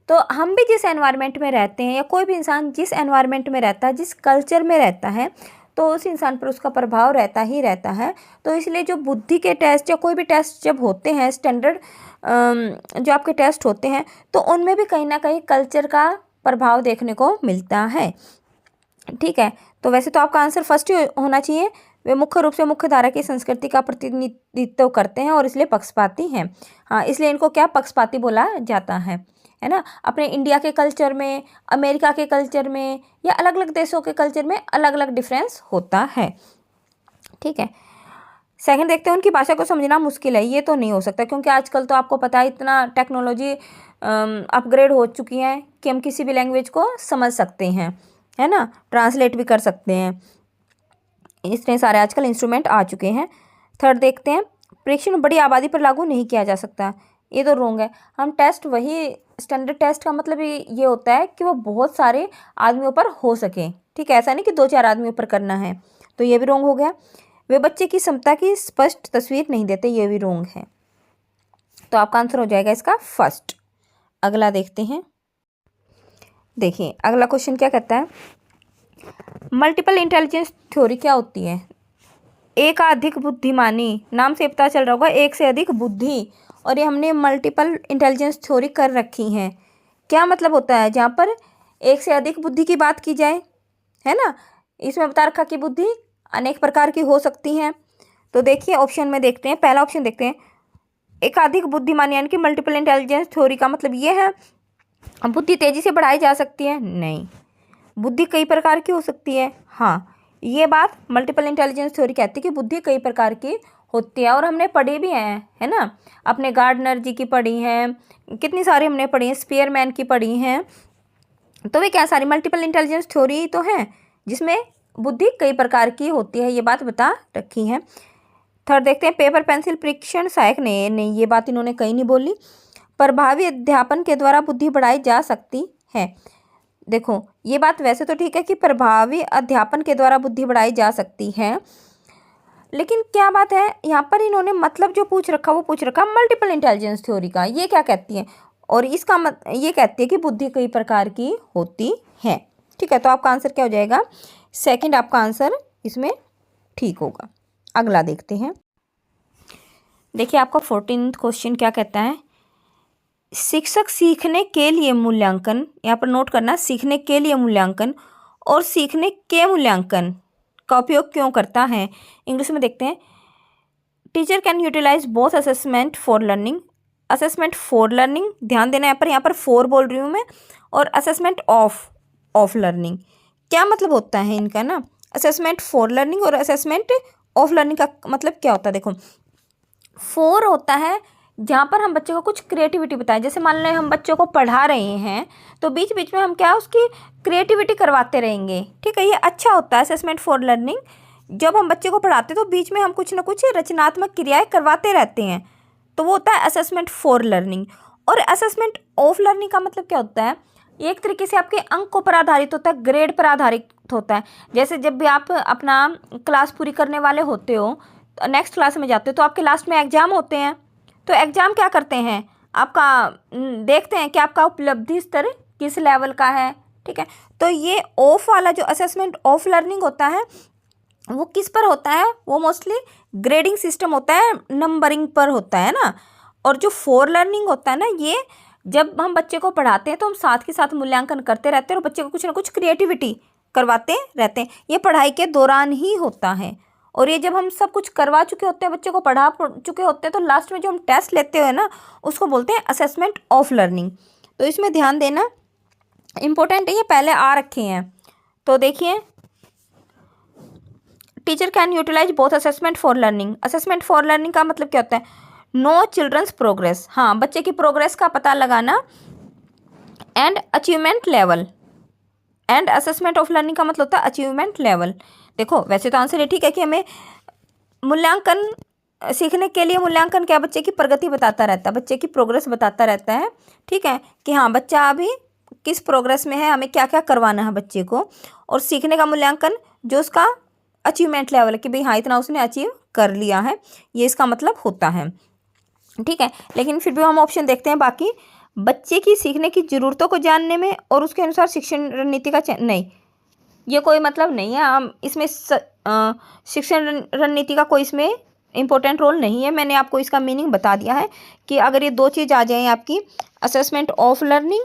तो हम भी जिस एनवायरनमेंट में रहते हैं या कोई भी इंसान जिस एनवायरनमेंट में रहता है, जिस कल्चर में रहता है, तो उस इंसान पर उसका प्रभाव रहता ही रहता है। तो इसलिए जो बुद्धि के टेस्ट या कोई भी टेस्ट जब होते हैं, स्टैंडर्ड जो आपके टेस्ट होते हैं, तो उनमें भी कहीं ना कहीं कल्चर का प्रभाव देखने को मिलता है, ठीक है। तो वैसे तो आपका आंसर फर्स्ट ही होना चाहिए। वे मुख्य रूप से मुख्य धारा की संस्कृति का प्रतिनिधित्व करते हैं और इसलिए पक्षपाती हैं। हाँ, इसलिए इनको क्या पक्षपाती बोला जाता है ना। अपने इंडिया के कल्चर में, अमेरिका के कल्चर में या अलग अलग देशों के कल्चर में अलग अलग डिफरेंस होता है, ठीक है। सेकंड देखते हैं, उनकी भाषा को समझना मुश्किल है। ये तो नहीं हो सकता, क्योंकि आजकल तो आपको पता है इतना टेक्नोलॉजी अपग्रेड हो चुकी है कि हम किसी भी लैंग्वेज को समझ सकते हैं, है ना, ट्रांसलेट भी कर सकते हैं। इतने सारे आजकल इंस्ट्रूमेंट आ चुके हैं। थर्ड देखते हैं, परीक्षण बड़ी आबादी पर लागू नहीं किया जा सकता। ये तो रोंग है। हम टेस्ट वही स्टैंडर्ड टेस्ट का मतलब ये होता है कि वो बहुत सारे आदमियों पर हो सके, ठीक है, ऐसा नहीं कि 2-4 आदमियों पर करना है, तो ये भी रोंग हो गया। वे बच्चे की क्षमता की स्पष्ट तस्वीर नहीं देते, ये भी रोंग है। तो आपका आंसर हो जाएगा इसका फर्स्ट। अगला देखते हैं। देखिए अगला क्वेश्चन क्या कहता है, मल्टीपल इंटेलिजेंस थ्योरी क्या होती है। एक अधिक बुद्धिमानी, नाम से पता चल रहा होगा एक से अधिक बुद्धि, और ये हमने मल्टीपल इंटेलिजेंस थ्योरी कर रखी है। क्या मतलब होता है, जहाँ पर एक से अधिक बुद्धि की बात की जाए, है ना। इसमें बता रखा कि बुद्धि अनेक प्रकार की हो सकती हैं। तो देखिए ऑप्शन में देखते हैं, पहला ऑप्शन देखते हैं, एकाधिक बुद्धिमानी यानी कि मल्टीपल इंटेलिजेंस थ्योरी का मतलब ये है बुद्धि तेजी से बढ़ाई जा सकती है, नहीं। बुद्धि कई प्रकार की हो सकती है, हाँ, ये बात मल्टीपल इंटेलिजेंस थ्योरी कहती है कि बुद्धि कई प्रकार की होती है, और हमने पढ़ी भी है ना, अपने गार्डनर जी की पढ़ी हैं, कितनी सारी हमने पढ़ी हैं, स्पीयरमैन की पढ़ी हैं। तो वे क्या सारी मल्टीपल इंटेलिजेंस थ्योरी तो हैं जिसमें बुद्धि कई प्रकार की होती है, ये बात बता रखी है। थर्ड देखते हैं, पेपर पेंसिल परीक्षण सहायक नहीं, ये बात इन्होंने कहीं नहीं बोली। प्रभावी अध्यापन के द्वारा बुद्धि बढ़ाई जा सकती है। देखो ये बात वैसे तो ठीक है कि प्रभावी अध्यापन के द्वारा बुद्धि बढ़ाई जा सकती है, लेकिन क्या बात है यहाँ पर इन्होंने मतलब जो पूछ रखा वो पूछ रखा मल्टीपल इंटेलिजेंस थ्योरी का। ये क्या कहती है, और इसका ये कहती है कि बुद्धि कई प्रकार की होती है, ठीक है। तो आपका आंसर क्या हो जाएगा, सेकंड आपका आंसर इसमें ठीक होगा। अगला देखते हैं। देखिए आपका 14th क्वेश्चन क्या कहता है, शिक्षक सीखने के लिए मूल्यांकन, यहाँ पर नोट करना, सीखने के लिए मूल्यांकन और सीखने के मूल्यांकन का उपयोग क्यों करता है। इंग्लिश में देखते हैं, teacher can utilize both assessment for learning, assessment for learning, ध्यान देना यहाँ पर फॉर बोल रही हूँ मैं, और असेसमेंट ऑफ लर्निंग। क्या मतलब होता है इनका ना, असेसमेंट फॉर लर्निंग और असेसमेंट ऑफ लर्निंग का मतलब क्या होता है। देखो फॉर होता है जहाँ पर हम बच्चे को कुछ क्रिएटिविटी बताएं, जैसे मान लें हम बच्चों को पढ़ा रहे हैं तो बीच बीच में हम क्या उसकी क्रिएटिविटी करवाते रहेंगे, ठीक है, ये अच्छा होता है असेसमेंट फॉर लर्निंग। जब हम बच्चे को पढ़ाते हैं तो बीच में हम कुछ ना कुछ रचनात्मक क्रियाएं करवाते रहते हैं, तो वो होता है असेसमेंट फॉर लर्निंग। और असेसमेंट ऑफ लर्निंग का मतलब क्या होता है, एक तरीके से आपके अंकों पर आधारित होता है, ग्रेड पर आधारित होता है। जैसे जब भी आप अपना क्लास पूरी करने वाले होते हो, नेक्स्ट क्लास में जाते हो, तो आपके लास्ट में एग्जाम होते हैं, तो एग्ज़ाम क्या करते हैं, आपका देखते हैं कि आपका उपलब्धि स्तर किस लेवल का है, ठीक है। तो ये ऑफ वाला जो असेसमेंट ऑफ लर्निंग होता है वो किस पर होता है, वो मोस्टली ग्रेडिंग सिस्टम होता है, नंबरिंग पर होता है ना। और जो फॉर लर्निंग होता है ना, ये जब हम बच्चे को पढ़ाते हैं तो हम साथ के साथ मूल्यांकन करते रहते हैं और बच्चे को कुछ ना कुछ क्रिएटिविटी करवाते रहते हैं, ये पढ़ाई के दौरान ही होता है। और ये जब हम सब कुछ करवा चुके होते हैं, बच्चे को पढ़ा चुके होते हैं, तो लास्ट में जो हम टेस्ट लेते हैं ना उसको बोलते हैं असेसमेंट ऑफ लर्निंग। तो इसमें ध्यान देना इम्पोर्टेंट है, ये पहले आ रखे हैं। तो देखिए teacher can utilize both assessment for learning, assessment for learning का मतलब क्या होता है, नो चिल्ड्रंस प्रोग्रेस, हाँ बच्चे की प्रोग्रेस का पता लगाना, and achievement level, and assessment of learning का मतलब होता है अचीवमेंट लेवल। देखो वैसे तो आंसर ये ठीक है कि हमें मूल्यांकन, सीखने के लिए मूल्यांकन क्या, बच्चे की प्रगति बताता रहता है, बच्चे की प्रोग्रेस बताता रहता है, ठीक है, कि हाँ बच्चा अभी किस प्रोग्रेस में है, हमें क्या क्या करवाना है बच्चे को। और सीखने का मूल्यांकन जो उसका अचीवमेंट लेवल है कि भाई हाँ इतना उसने अचीव कर लिया है, ये इसका मतलब होता है, ठीक है। लेकिन फिर भी हम ऑप्शन देखते हैं बाकी, बच्चे की सीखने की ज़रूरतों को जानने में और उसके अनुसार शिक्षण रणनीति का नहीं, ये कोई मतलब नहीं है, हम इसमें शिक्षण रणनीति का कोई इसमें इम्पोर्टेंट रोल नहीं है। मैंने आपको इसका मीनिंग बता दिया है कि अगर ये दो चीज़ आ जाए आपकी, असेसमेंट ऑफ लर्निंग,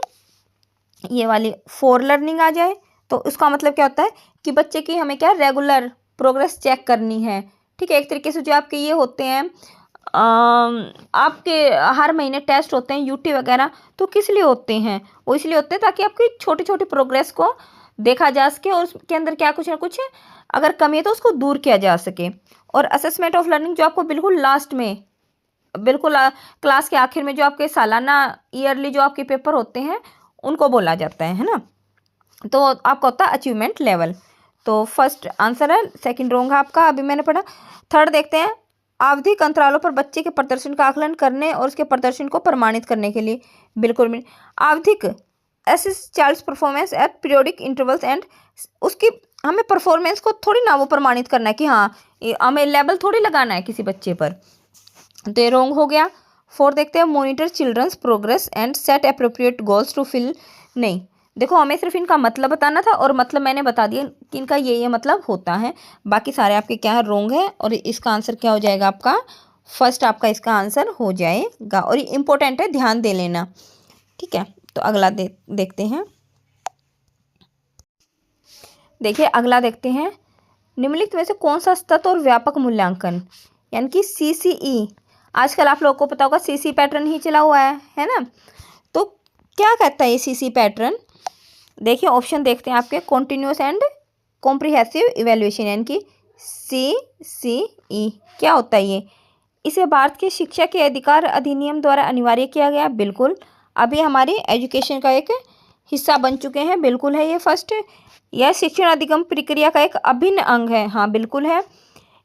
ये वाली फॉर लर्निंग आ जाए, तो उसका मतलब क्या होता है कि बच्चे की हमें क्या रेगुलर प्रोग्रेस चेक करनी है, ठीक है। एक तरीके से जो आपके ये होते हैं आपके हर महीने टेस्ट होते हैं यूटी वगैरह, तो किस लिए होते हैं, वो इसलिए होते हैं ताकि आपकी छोटी छोटी प्रोग्रेस को देखा जा सके और उसके अंदर क्या कुछ ना कुछ अगर कमी है तो उसको दूर किया जा सके। और असेसमेंट ऑफ लर्निंग जो आपको बिल्कुल लास्ट में, बिल्कुल क्लास के आखिर में जो आपके सालाना ईयरली जो आपके पेपर होते हैं उनको बोला जाता है ना। तो आपका होता है अचीवमेंट लेवल। तो फर्स्ट आंसर है, सेकंड रोंग है आपका, अभी मैंने पढ़ा। थर्ड देखते हैं, आवधिक अंतरालों पर बच्चे के प्रदर्शन का आकलन करने और उसके प्रदर्शन को प्रमाणित करने के लिए। बिल्कुल भी आवधिक assess child's performance at periodic intervals and उसकी हमें परफॉर्मेंस को थोड़ी ना वो प्रमाणित करना है कि हाँ हमें लेवल थोड़ी लगाना है किसी बच्चे पर, तो ये रॉन्ग हो गया। 4 देखते हैं, monitor children's progress and set appropriate goals to fill. नहीं, देखो हमें सिर्फ इनका मतलब बताना था और मतलब मैंने बता दिया कि इनका ये मतलब होता है, बाकी सारे आपके क्या है रॉन्ग है। और इसका आंसर क्या हो जाएगा आपका, फर्स्ट आपका इसका आंसर हो जाएगा। और ये इंपॉर्टेंट है, ध्यान दे लेना, ठीक है। तो अगला देखते हैं। देखिए अगला देखते हैं, निम्नलिखित में से कौन सा सतत और व्यापक मूल्यांकन यानी कि CCE, आजकल आप लोगों को पता होगा CC पैटर्न ही चला हुआ है ना। तो क्या कहता है ये CC पैटर्न, देखिए ऑप्शन देखते हैं आपके, कॉन्टिन्यूस एंड कॉम्प्रिहेंसिव इवेल्युएशन यानी कि CCE क्या होता है ये। इसे भारत के शिक्षा के अधिकार अधिनियम द्वारा अनिवार्य किया गया, बिल्कुल। अभी हमारी एजुकेशन का एक हिस्सा बन चुके हैं, बिल्कुल है ये फर्स्ट। यह शिक्षण अधिगम प्रक्रिया का एक अभिन्न अंग है, हाँ बिल्कुल है।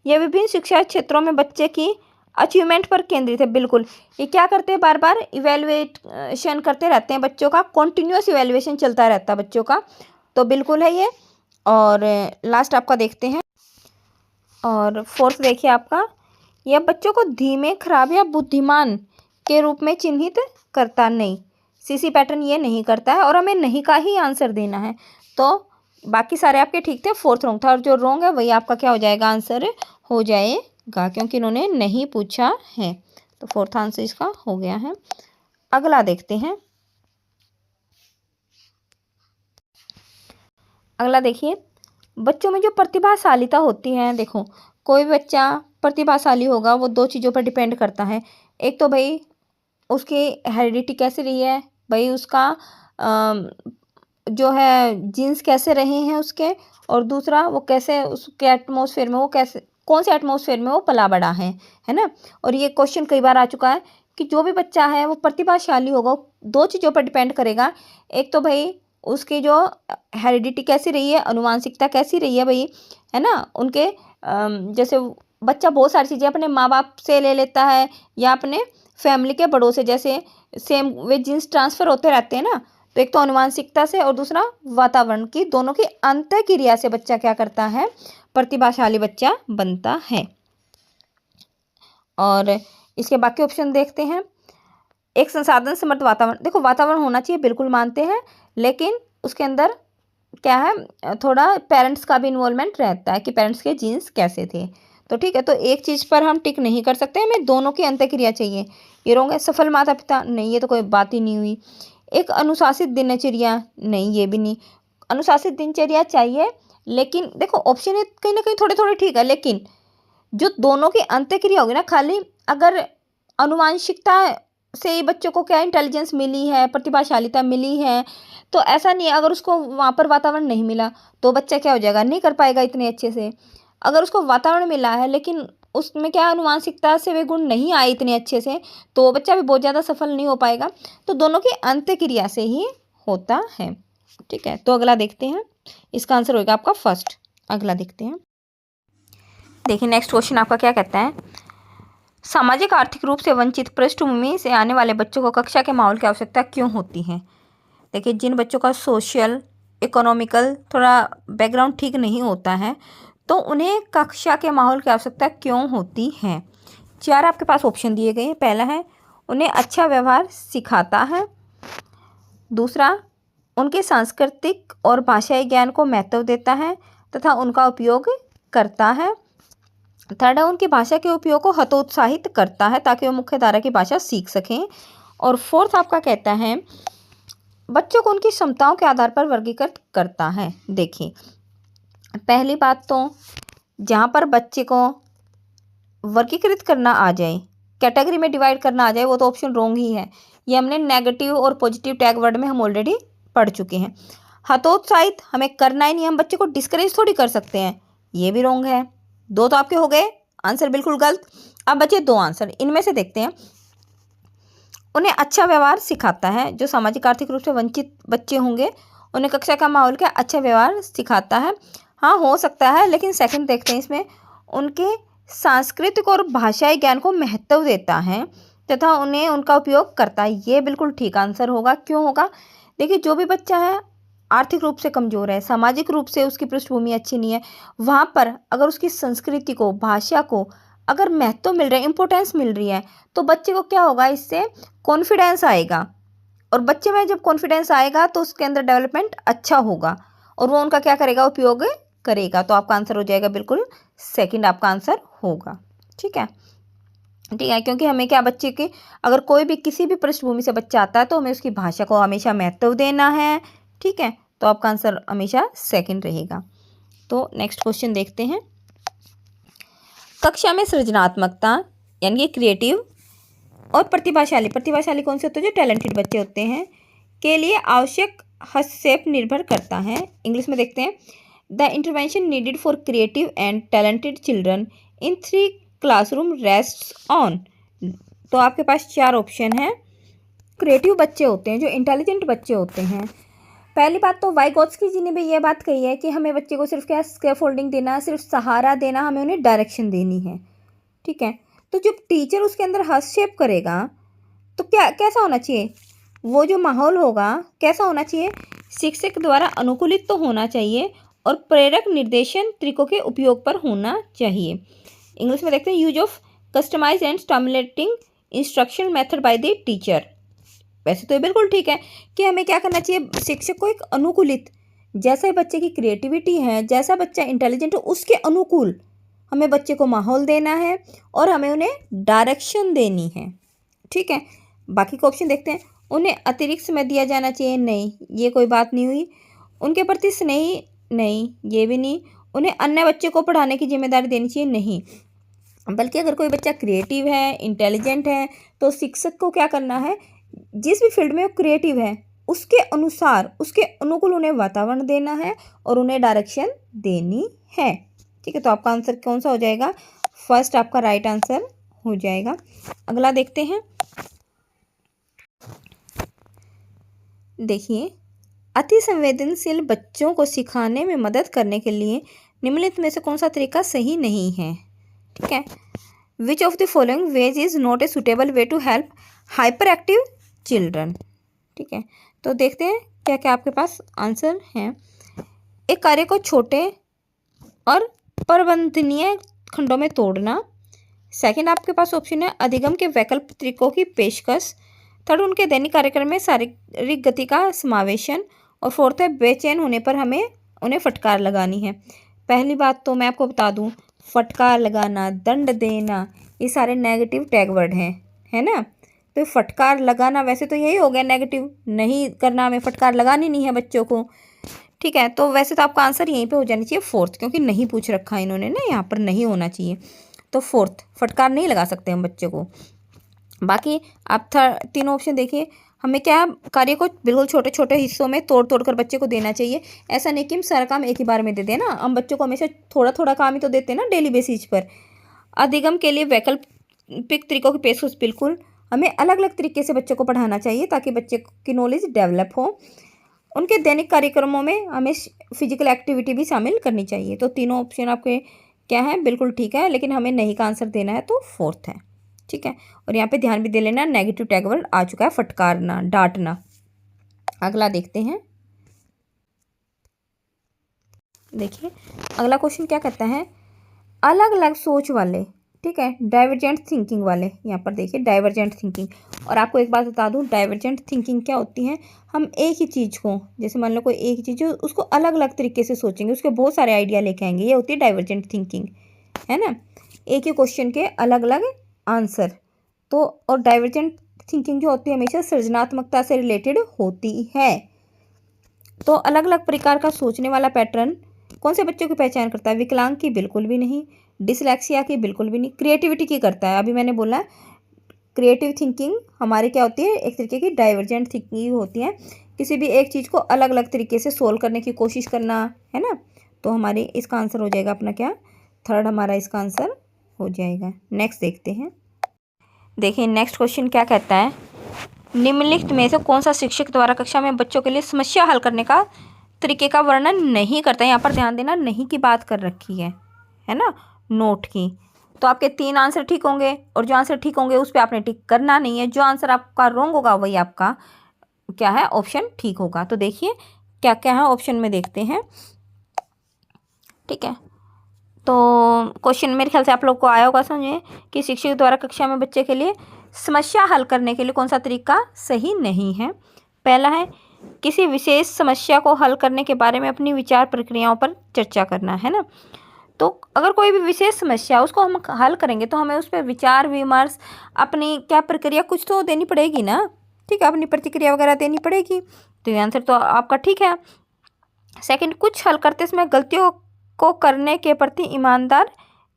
यह विभिन्न शिक्षा क्षेत्रों में बच्चे की अचीवमेंट पर केंद्रित है, बिल्कुल। ये क्या करते हैं, बार बार इवेल्युएशन करते रहते हैं बच्चों का, कॉन्टिन्यूस इवेल्युएशन चलता रहता है बच्चों का, तो बिल्कुल है ये। और लास्ट आपका देखते हैं, और 4th देखिए आपका, यह बच्चों को धीमे, खराब या बुद्धिमान के रूप में चिन्हित करता नहीं। CC पैटर्न ये नहीं करता है, और हमें नहीं का ही आंसर देना है। तो बाकी सारे आपके ठीक थे, 4th रॉन्ग था, और जो रॉन्ग है वही आपका क्या हो जाएगा, आंसर हो जाएगा, क्योंकि इन्होंने नहीं पूछा है। तो 4th आंसर इसका हो गया है। अगला देखते हैं, अगला देखिए, बच्चों में जो प्रतिभाशालीता होती है, देखो कोई बच्चा प्रतिभाशाली होगा वो 2 चीज़ों पर डिपेंड करता है। एक तो भाई उसकी हेरिडिटी कैसी रही है, भाई उसका जो है जीन्स कैसे रहे हैं उसके, और दूसरा वो कैसे उसके एटमॉस्फेयर में, वो कैसे कौन से एटमॉस्फेयर में वो पला बड़ा है ना। और ये क्वेश्चन कई बार आ चुका है कि जो भी बच्चा है वो प्रतिभाशाली होगा, 2 चीज़ों पर डिपेंड करेगा। एक तो भाई उसकी जो हेरिडिटी कैसी रही है, अनुवांशिकता कैसी रही है भाई, है ना। उनके जैसे बच्चा बहुत सारी चीज़ें अपने माँ बाप से ले लेता है या अपने फैमिली के बड़ों से, जैसे सेम वे जीन्स ट्रांसफ़र होते रहते हैं ना। तो एक तो अनुवांशिकता से और दूसरा वातावरण की, दोनों की अंतःक्रिया से बच्चा क्या करता है, प्रतिभाशाली बच्चा बनता है। और इसके बाकी ऑप्शन देखते हैं, एक संसाधन समृद्ध वातावरण, देखो वातावरण होना चाहिए, बिल्कुल मानते हैं, लेकिन उसके अंदर क्या है, थोड़ा पेरेंट्स का भी इन्वॉल्वमेंट रहता है कि पेरेंट्स के जीन्स कैसे थे। तो ठीक है, तो एक चीज़ पर हम टिक नहीं कर सकते, हमें दोनों की अंतःक्रिया चाहिए, ये रॉन्ग है। सफल माता पिता, नहीं ये तो कोई बात ही नहीं हुई। एक अनुशासित दिनचर्या, नहीं ये भी नहीं। अनुशासित दिनचर्या चाहिए, लेकिन देखो ऑप्शन है कहीं ना कहीं थोड़े थोड़े ठीक है, लेकिन जो दोनों की अंतःक्रिया होगी ना, खाली अगर अनुवांशिकता से ही बच्चों को क्या इंटेलिजेंस मिली है, प्रतिभाशालिता मिली है, तो ऐसा नहीं है अगर उसको वहाँ पर वातावरण नहीं मिला तो बच्चा क्या हो जाएगा, नहीं कर पाएगा इतने अच्छे से। अगर उसको वातावरण मिला है लेकिन उसमें क्या अनुवांशिकता से वे गुण नहीं आए इतने अच्छे से, तो वो बच्चा भी बहुत ज़्यादा सफल नहीं हो पाएगा। तो दोनों की अंतःक्रिया से ही होता है, ठीक है। तो अगला देखते हैं, इसका आंसर होगा आपका फर्स्ट। अगला देखते हैं, देखिए नेक्स्ट क्वेश्चन आपका क्या कहता है, सामाजिक आर्थिक रूप से वंचित पृष्ठभूमि से आने वाले बच्चों को कक्षा के माहौल की आवश्यकता क्यों होती है। देखिए जिन बच्चों का सोशल इकोनॉमिकल थोड़ा बैकग्राउंड ठीक नहीं होता है, तो उन्हें कक्षा के माहौल की आवश्यकता क्यों होती है। 4 आपके पास ऑप्शन दिए गए हैं। पहला है उन्हें अच्छा व्यवहार सिखाता है, दूसरा उनके सांस्कृतिक और भाषाई ज्ञान को महत्व देता है तथा उनका उपयोग करता है, थर्ड है उनकी भाषा के उपयोग को हतोत्साहित करता है ताकि वो मुख्य धारा की भाषा सीख सकें, और 4th आपका कहता है बच्चों को उनकी क्षमताओं के आधार पर वर्गीकृत करता है। देखिए पहली बात तो जहाँ पर बच्चे को वर्गीकृत करना आ जाए, कैटेगरी में डिवाइड करना आ जाए, वो तो ऑप्शन रॉन्ग ही है। ये हमने नेगेटिव और पॉजिटिव टैग वर्ड में हम ऑलरेडी पढ़ चुके हैं। हतोत्साहित हमें करना ही नहीं, हम बच्चे को डिस्करेज थोड़ी कर सकते हैं, ये भी रॉन्ग है। 2 तो आपके हो गए आंसर बिल्कुल गलत। अब बचे 2 आंसर, इनमें से देखते हैं। उन्हें अच्छा व्यवहार सिखाता है, जो सामाजिक आर्थिक रूप से वंचित बच्चे होंगे उन्हें कक्षा का माहौल क्या अच्छा व्यवहार सिखाता है, हाँ हो सकता है, लेकिन सेकंड देखते हैं इसमें, उनके सांस्कृतिक और भाषाई ज्ञान को महत्व देता है तथा उन्हें उनका उपयोग करता है। ये बिल्कुल ठीक आंसर होगा। क्यों होगा? देखिए, जो भी बच्चा है आर्थिक रूप से कमज़ोर है, सामाजिक रूप से उसकी पृष्ठभूमि अच्छी नहीं है, वहाँ पर अगर उसकी संस्कृति को, भाषा को अगर महत्व मिल रहा है, इम्पोर्टेंस मिल रही है, तो बच्चे को क्या होगा, इससे कॉन्फिडेंस आएगा। और बच्चे में जब कॉन्फिडेंस आएगा तो उसके अंदर डेवलपमेंट अच्छा होगा और वो उनका क्या करेगा, उपयोग करेगा। तो आपका आंसर हो जाएगा बिल्कुल सेकंड, आपका आंसर होगा। ठीक है, ठीक है, क्योंकि हमें क्या, बच्चे के अगर कोई भी किसी भी पृष्ठभूमि से बच्चा आता है तो हमें उसकी भाषा को हमेशा महत्व देना है। ठीक है, तो आपका आंसर हमेशा सेकंड रहेगा। तो नेक्स्ट क्वेश्चन देखते हैं। कक्षा में सृजनात्मकता यानी कि क्रिएटिव और प्रतिभाशाली कौन से होते हैं? जो टैलेंटेड बच्चे होते हैं के लिए आवश्यक हस्तक्षेप निर्भर करता है। इंग्लिश में देखते हैं, the intervention needed for creative and talented children in 3 classroom rests on. तो आपके पास 4 ऑप्शन हैं। क्रिएटिव बच्चे होते हैं, जो इंटेलिजेंट बच्चे होते हैं। पहली बात तो वाइगोत्स्की जी ने भी ये बात कही है कि हमें बच्चे को सिर्फ क्या, स्कैफोल्डिंग देना, सिर्फ सहारा देना, हमें उन्हें डायरेक्शन देनी है। ठीक है, तो जब टीचर उसके अंदर हस्तक्षेप करेगा तो क्या कैसा होना चाहिए, वो जो माहौल होगा कैसा होना चाहिए, शिक्षक द्वारा अनुकूलित तो होना चाहिए और प्रेरक निर्देशन तरीकों के उपयोग पर होना चाहिए। इंग्लिश में देखते हैं, use of customize and stimulating instruction method by the teacher. वैसे तो ये बिल्कुल ठीक है कि हमें क्या करना चाहिए, शिक्षक को एक अनुकूलित, जैसा बच्चे की क्रिएटिविटी है, जैसा बच्चा इंटेलिजेंट है, उसके अनुकूल हमें बच्चे को माहौल देना है और हमें उन्हें डायरेक्शन देनी है। ठीक है, बाकी का ऑप्शन देखते हैं। उन्हें अतिरिक्त समय दिया जाना चाहिए, नहीं, ये कोई बात नहीं हुई। उनके प्रति स्नेही, नहीं, ये भी नहीं। उन्हें अन्य बच्चे को पढ़ाने की जिम्मेदारी देनी चाहिए, नहीं। बल्कि अगर कोई बच्चा क्रिएटिव है, इंटेलिजेंट है, तो शिक्षक को क्या करना है, जिस भी फील्ड में वो क्रिएटिव है उसके अनुसार, उसके अनुकूल उन्हें वातावरण देना है और उन्हें डायरेक्शन देनी है। ठीक है, तो आपका आंसर कौन सा हो जाएगा, फर्स्ट आपका राइट आंसर हो जाएगा। अगला देखते हैं। देखिए, अति संवेदनशील बच्चों को सिखाने में मदद करने के लिए निम्नलिखित में से कौन सा तरीका सही नहीं है। ठीक है, which of the following ways is not a suitable way to help hyperactive children. ठीक है, तो देखते हैं क्या क्या आपके पास आंसर हैं। एक कार्य को छोटे और प्रबंधनीय खंडों में तोड़ना। सेकंड आपके पास ऑप्शन है अधिगम के वैकल्पिक तरीकों की पेशकश। थर्ड, उनके दैनिक कार्यक्रम में शारीरिक गति का समावेशन। और फोर्थ है बेचैन होने पर हमें उन्हें फटकार लगानी है। पहली बात तो मैं आपको बता दूं, फटकार लगाना, दंड देना, ये सारे नेगेटिव टैग वर्ड हैं, है ना। तो फटकार लगाना वैसे तो यही हो गया नेगेटिव, नहीं करना, हमें फटकार लगानी नहीं है बच्चों को। ठीक है, तो वैसे तो आपका आंसर यहीं पे हो जाना चाहिए फोर्थ, क्योंकि नहीं पूछ रखा इन्होंने ना, यहाँ पर नहीं होना चाहिए। तो फोर्थ, फटकार नहीं लगा सकते हम बच्चे को। बाकी आप तीनों ऑप्शन देखिए, हमें क्या, कार्य को बिल्कुल छोटे छोटे हिस्सों में तोड़ तोड़ कर बच्चे को देना चाहिए। ऐसा नहीं कि हम सारा काम एक ही बार में दे दें ना, हम बच्चों को हमेशा थोड़ा थोड़ा काम ही तो देते हैं ना डेली बेसिस पर। अधिगम के लिए वैकल्पिक तरीकों की पेशकश, बिल्कुल हमें अलग अलग तरीके से बच्चों को पढ़ाना चाहिए ताकि बच्चे की नॉलेज डेवलप हो। उनके दैनिक कार्यक्रमों में हमें फिजिकल एक्टिविटी भी शामिल करनी चाहिए। तो तीनों ऑप्शन आपके क्या है, बिल्कुल ठीक है, लेकिन हमें नहीं का आंसर देना है, तो फोर्थ है। ठीक है, और यहाँ पे ध्यान भी दे लेना, नेगेटिव टैग वर्ड आ चुका है, फटकारना, डांटना। अगला देखते हैं। देखिए, अगला क्वेश्चन क्या कहता है, अलग अलग सोच वाले, ठीक है, डाइवर्जेंट थिंकिंग वाले। यहाँ पर देखिए डाइवर्जेंट थिंकिंग, और आपको एक बात बता दूँ, डाइवर्जेंट थिंकिंग क्या होती है, हम एक ही चीज़ को, जैसे मान लो कोई एक चीज़ है, उसको अलग अलग तरीके से सोचेंगे, उसके बहुत सारे आइडिया लेके आएंगे, ये होती है डाइवर्जेंट थिंकिंग, है ना। एक ही क्वेश्चन के अलग अलग आंसर। तो और डाइवर्जेंट थिंकिंग जो होती है हमेशा सृजनात्मकता से रिलेटेड होती है। तो अलग अलग प्रकार का सोचने वाला पैटर्न कौन से बच्चों की पहचान करता है, विकलांग की बिल्कुल भी नहीं, डिसलेक्सिया की बिल्कुल भी नहीं, क्रिएटिविटी की करता है। अभी मैंने बोला क्रिएटिव थिंकिंग हमारी क्या होती है, एक तरीके की डाइवर्जेंट थिंकिंग होती है, किसी भी एक चीज़ को अलग अलग तरीके से सोल्व करने की कोशिश करना, है ना। तो हमारी इसका आंसर हो जाएगा अपना क्या, थर्ड हमारा इसका आंसर हो जाएगा। नेक्स्ट देखते हैं। देखिए नेक्स्ट क्वेश्चन क्या कहता है, निम्नलिखित में से कौन सा शिक्षक द्वारा कक्षा में बच्चों के लिए समस्या हल करने का तरीके का वर्णन नहीं करता है। यहाँ पर ध्यान देना, नहीं की बात कर रखी है ना, नोट की। तो आपके 3 आंसर ठीक होंगे और जो आंसर ठीक होंगे उस पर आपने टिक करना नहीं है। जो आंसर आपका रॉन्ग होगा वही आपका क्या है, ऑप्शन ठीक होगा। तो देखिए क्या क्या है ऑप्शन में, देखते हैं। ठीक है, तो क्वेश्चन मेरे ख्याल से आप लोग को आया होगा समझे कि शिक्षक द्वारा कक्षा में बच्चे के लिए समस्या हल करने के लिए कौन सा तरीका सही नहीं है। पहला है किसी विशेष समस्या को हल करने के बारे में अपनी विचार प्रक्रियाओं पर चर्चा करना, है ना। तो अगर कोई भी विशेष समस्या उसको हम हल करेंगे तो हमें उस पर विचार विमर्श, अपनी क्या प्रक्रिया कुछ तो देनी पड़ेगी ना। ठीक है, अपनी प्रतिक्रिया वगैरह देनी पड़ेगी। तो ये आंसर तो आपका ठीक है। सेकंड, कुछ हल करते समय गलतियों को करने के प्रति ईमानदार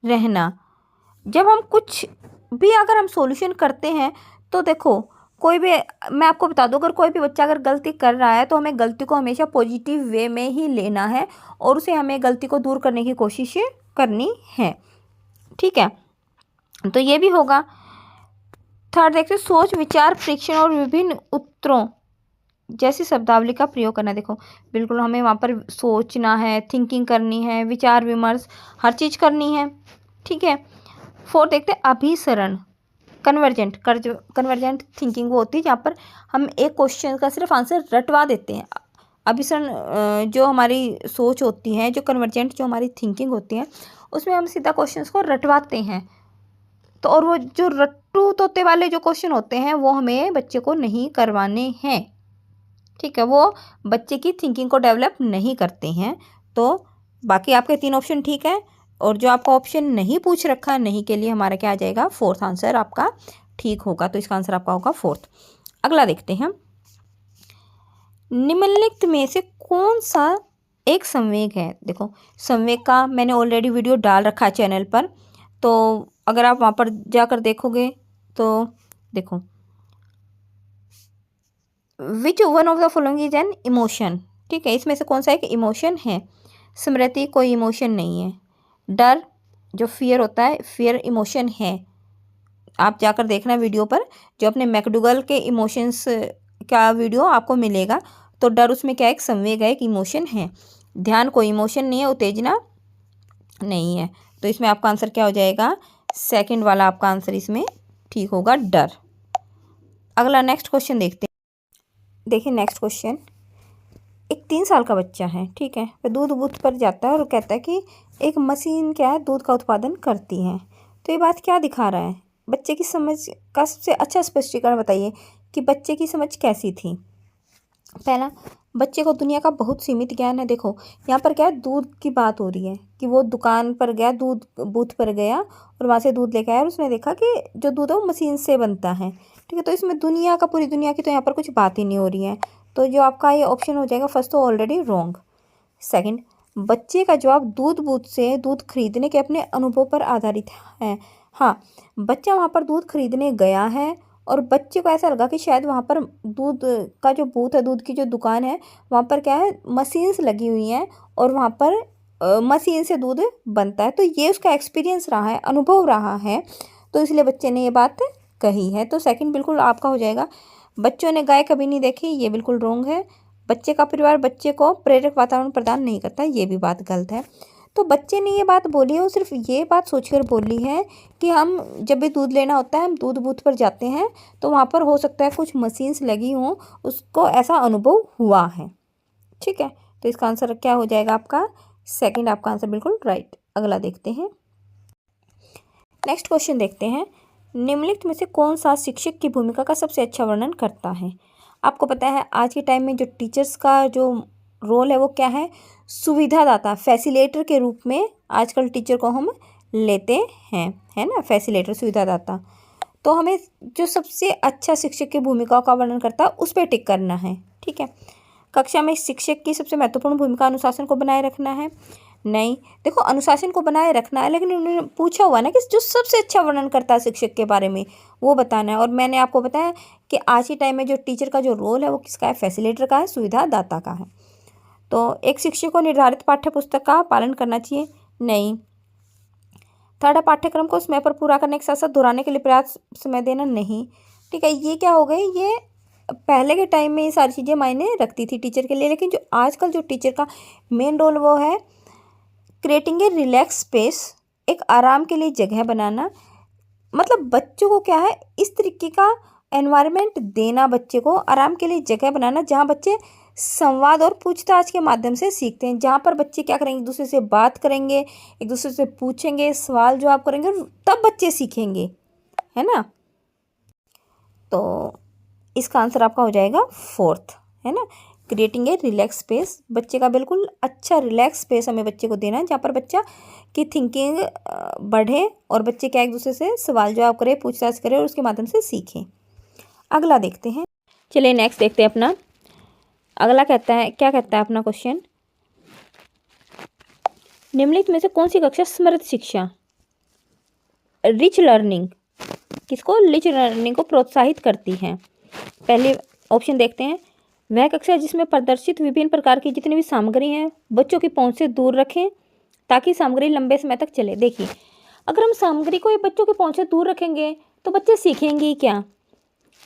रहना। जब हम कुछ भी अगर हम सॉल्यूशन करते हैं तो देखो कोई भी, मैं आपको बता दूं, अगर कोई भी बच्चा अगर गलती कर रहा है तो हमें गलती को हमेशा पॉजिटिव वे में ही लेना है और उसे हमें गलती को दूर करने की कोशिश करनी है। ठीक है, तो ये भी होगा। थर्ड देखते हैं, सोच विचार परीक्षण और विभिन्न उत्तरों जैसी शब्दावली का प्रयोग करना। देखो बिल्कुल हमें वहाँ पर सोचना है, थिंकिंग करनी है, विचार विमर्श हर चीज़ करनी है। ठीक है, फोर्थ देखते हैं, अभिसरण कन्वर्जेंट थिंकिंग वो होती है जहाँ पर हम एक क्वेश्चन का सिर्फ आंसर रटवा देते हैं। अभिसरण जो हमारी सोच होती है, जो कन्वर्जेंट जो हमारी थिंकिंग होती है, उसमें हम सीधा क्वेश्चंस को रटवाते हैं। तो और वो जो रट्टू तोते वाले जो क्वेश्चन होते हैं वो हमें बच्चे को नहीं करवाने हैं। ठीक है, वो बच्चे की थिंकिंग को डेवलप नहीं करते हैं। तो बाकी आपके 3 ऑप्शन ठीक है और जो आपका ऑप्शन नहीं पूछ रखा है, नहीं के लिए हमारा क्या आ जाएगा, फोर्थ आंसर आपका ठीक होगा। तो इसका आंसर आपका होगा फोर्थ। अगला देखते हैं, निम्नलिखित में से कौन सा एक संवेग है। देखो संवेग का मैंने ऑलरेडी वीडियो डाल रखा है चैनल पर, तो अगर आप वहाँ पर जाकर देखोगे तो देखो, विच one of the following is an emotion. ठीक है, इसमें से कौन सा एक इमोशन है। स्मृति कोई इमोशन नहीं है। डर जो फियर होता है, फियर इमोशन है। आप जाकर देखना वीडियो पर, जो अपने मैकडूगल के इमोशंस का वीडियो आपको मिलेगा। तो डर उसमें क्या, एक संवेग है, एक इमोशन है। ध्यान कोई इमोशन नहीं है, उत्तेजना नहीं है। तो इसमें आपका आंसर क्या हो जाएगा, सेकंड वाला आपका आंसर इसमें ठीक होगा, डर। अगला नेक्स्ट क्वेश्चन देखते हैं। देखिए नेक्स्ट क्वेश्चन, एक 3 साल का बच्चा है। ठीक है, वह दूध बूथ पर जाता है और कहता है कि एक मशीन क्या है, दूध का उत्पादन करती है। तो ये बात क्या दिखा रहा है, बच्चे की समझ का सबसे अच्छा स्पष्टीकरण बताइए कि बच्चे की समझ कैसी थी। पहला, बच्चे को दुनिया का बहुत सीमित ज्ञान है। देखो यहाँ पर क्या है, दूध की बात हो रही है कि वो दुकान पर गया, दूध बूथ पर गया और वहाँ से दूध लेकर आया और उसने देखा कि जो दूध है वो मशीन से बनता है। ठीक है, तो इसमें दुनिया का, पूरी दुनिया की तो यहाँ पर कुछ बात ही नहीं हो रही है। तो जो आपका ये ऑप्शन हो जाएगा फर्स्ट, तो ऑलरेडी रॉन्ग। सेकंड, बच्चे का जवाब दूध बूथ से दूध खरीदने के अपने अनुभव पर आधारित है। हाँ, बच्चा वहाँ पर दूध खरीदने गया है और बच्चे को ऐसा लगा कि शायद वहाँ पर दूध का जो बूथ है, दूध की जो दुकान है, वहाँ पर क्या है, मशीन्स लगी हुई हैं और वहाँ पर मशीन से दूध बनता है। तो ये उसका एक्सपीरियंस रहा है, अनुभव रहा है, तो इसलिए बच्चे ने ये बात कही है। तो सेकंड बिल्कुल आपका हो जाएगा। बच्चों ने गाय कभी नहीं देखी, ये बिल्कुल रॉन्ग है। बच्चे का परिवार बच्चे को प्रेरक वातावरण प्रदान नहीं करता, ये भी बात गलत है। तो बच्चे ने ये बात बोली है, वो सिर्फ ये बात सोचकर बोली है कि हम जब भी दूध लेना होता है हम दूध बूथ पर जाते हैं तो वहाँ पर हो सकता है कुछ मशीन्स लगी हों, उसको ऐसा अनुभव हुआ है। ठीक है, तो इसका आंसर क्या हो जाएगा आपका, सेकंड आपका आंसर बिल्कुल राइट। अगला देखते हैं, नेक्स्ट क्वेश्चन देखते हैं, निम्नलिखित में से कौन सा शिक्षक की भूमिका का सबसे अच्छा वर्णन करता है। आपको पता है आज के टाइम में जो टीचर्स का जो रोल है वो क्या है, सुविधादाता, फैसिलेटर के रूप में आजकल टीचर को हम लेते हैं, है ना, फैसिलेटर, सुविधादाता। तो हमें जो सबसे अच्छा शिक्षक की भूमिकाओं का वर्णन करता है उस पर टिक करना है। ठीक है, कक्षा में शिक्षक की सबसे महत्वपूर्ण भूमिका अनुशासन को बनाए रखना है। नहीं, देखो अनुशासन को बनाए रखना है, लेकिन उन्होंने पूछा हुआ ना कि जो सबसे अच्छा वर्णन करता है शिक्षक के बारे में वो बताना है। और मैंने आपको बताया कि आज के टाइम में जो टीचर का जो रोल है वो किसका है, फैसिलिटेटर का है, सुविधादाता का है। तो एक शिक्षक को निर्धारित पाठ्य पुस्तक का पालन करना चाहिए। नहीं। थर्ड, पाठ्यक्रम को समय पर पूरा करने के साथ साथ दोहराने के लिए पर्याप्त समय देना। नहीं। ठीक है, ये क्या हो गई, ये पहले के टाइम में ये सारी चीज़ें मायने रखती थी टीचर के लिए, लेकिन जो आजकल जो टीचर का मेन रोल वो है क्रिएटिंग ए रिलैक्स स्पेस, एक आराम के लिए जगह बनाना, मतलब बच्चों को क्या है, इस तरीके का एनवायरनमेंट देना, बच्चे को आराम के लिए जगह बनाना जहाँ बच्चे संवाद और पूछताछ के माध्यम से सीखते हैं, जहाँ पर बच्चे क्या करेंगे, एक दूसरे से बात करेंगे, एक दूसरे से पूछेंगे, सवाल जवाब करेंगे, तब बच्चे सीखेंगे, है ना। तो इसका आंसर आपका हो जाएगा 4th, है ना। क्रिएटिंग ए रिलैक्स स्पेस, बच्चे का बिल्कुल अच्छा रिलैक्स स्पेस हमें बच्चे को देना है, जहाँ पर बच्चा की थिंकिंग बढ़े और बच्चे क्या एक दूसरे से सवाल जवाब करे, पूछताछ करे और उसके माध्यम से सीखें। अगला देखते हैं, चलिए नेक्स्ट देखते हैं अपना अगला कहता है, क्या कहता है अपना क्वेश्चन, निम्नलिखित में से कौन सी कक्षा स्मृति शिक्षा रिच लर्निंग किसको रिच लर्निंग को प्रोत्साहित करती है। पहले ऑप्शन देखते हैं, वह कक्षा जिसमें प्रदर्शित विभिन्न प्रकार की जितनी भी सामग्री हैं बच्चों की पहुंच से दूर रखें ताकि सामग्री लंबे समय तक चले। देखिए, अगर हम सामग्री को बच्चों की पहुंच से दूर रखेंगे तो बच्चे सीखेंगे ही क्या,